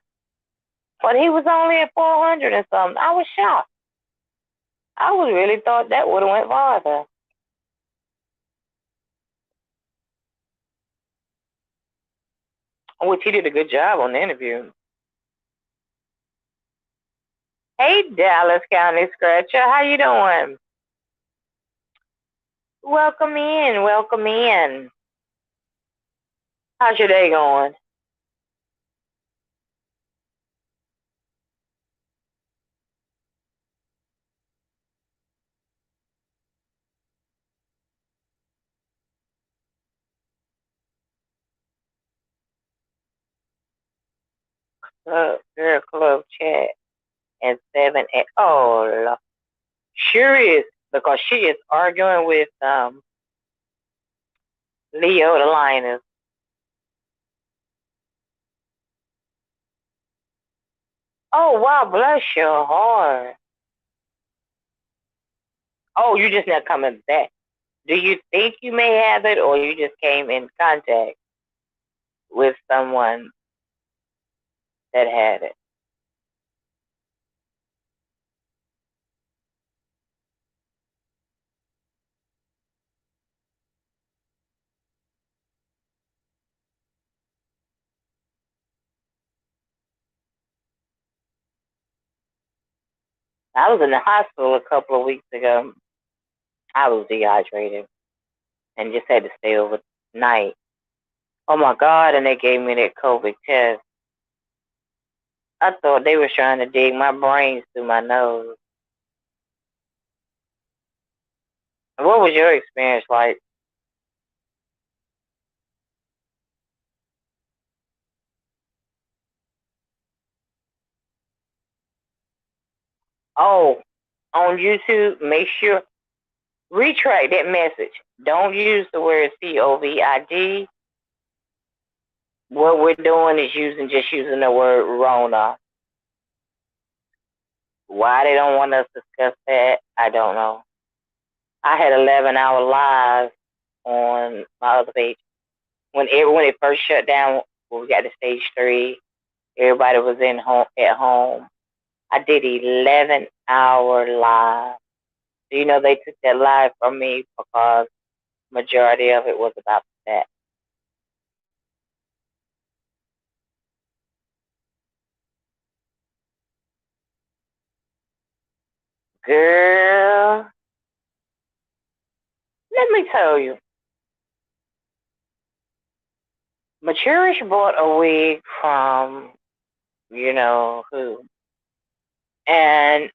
But he was only at 400 and something. I was shocked. I would really thought that would have went farther. Which he did a good job on the interview. Hey, Dallas County Scratcher, how you doing? Welcome in, welcome in. How's your day going? Girl Club chat and 7 oh, sure is because she is arguing with Leo the Lioness. Oh wow, bless your heart. Oh, you just not coming back. Do you think you may have it, or you just came in contact with someone that had it? I was in the hospital a couple of weeks ago. I was dehydrated and just had to stay overnight. Oh my God, and they gave me that COVID test. I thought they were trying to dig my brains through my nose. What was your experience like? Oh, on YouTube, make sure, retract that message. Don't use the word COVID. What we're doing is just using the word Rona. Why they don't want us to discuss that, I don't know. I had 11-hour live on my other page. When it first shut down, when we got to stage 3, everybody was at home. I did 11-hour live. Do you know they took that live from me because majority of it was about that. Girl, let me tell you. Maturish bought a wig from, you know who, and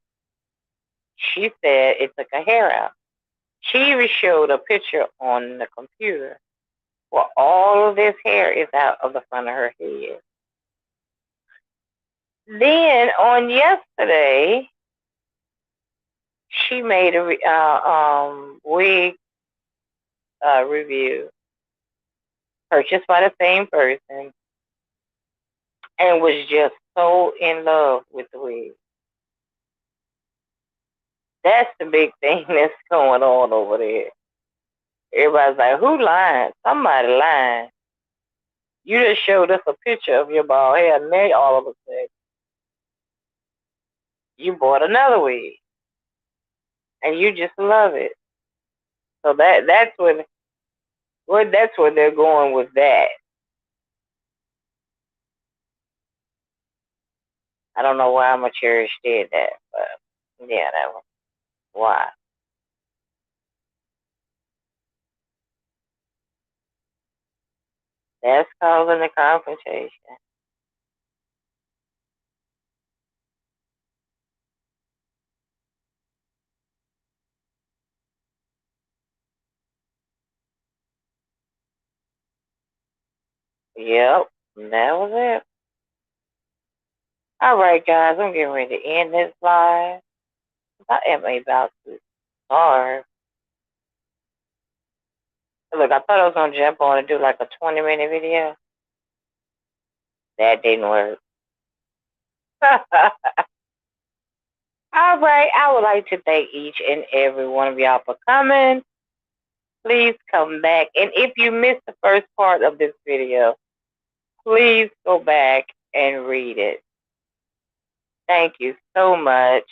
she said it took her hair out. She even showed a picture on the computer where all of this hair is out of the front of her head. Then on yesterday, she made a wig review purchased by the same person and was just so in love with the wig. That's the big thing that's going on over there. Everybody's like, who lying? Somebody lying. You just showed us a picture of your bald head, and then all of a sudden, you bought another wig, and you just love it. So that's where they're going with that. I don't know why Maturish did that, but yeah, that was why. That's causing the confrontation. Yep, that was it. All right, guys, I'm getting ready to end this live. I am about to starve. Look, I thought I was gonna jump on and do like a 20-minute video. That didn't work. All right, I would like to thank each and every one of y'all for coming. Please come back. And if you missed the first part of this video, please go back and read it. Thank you so much.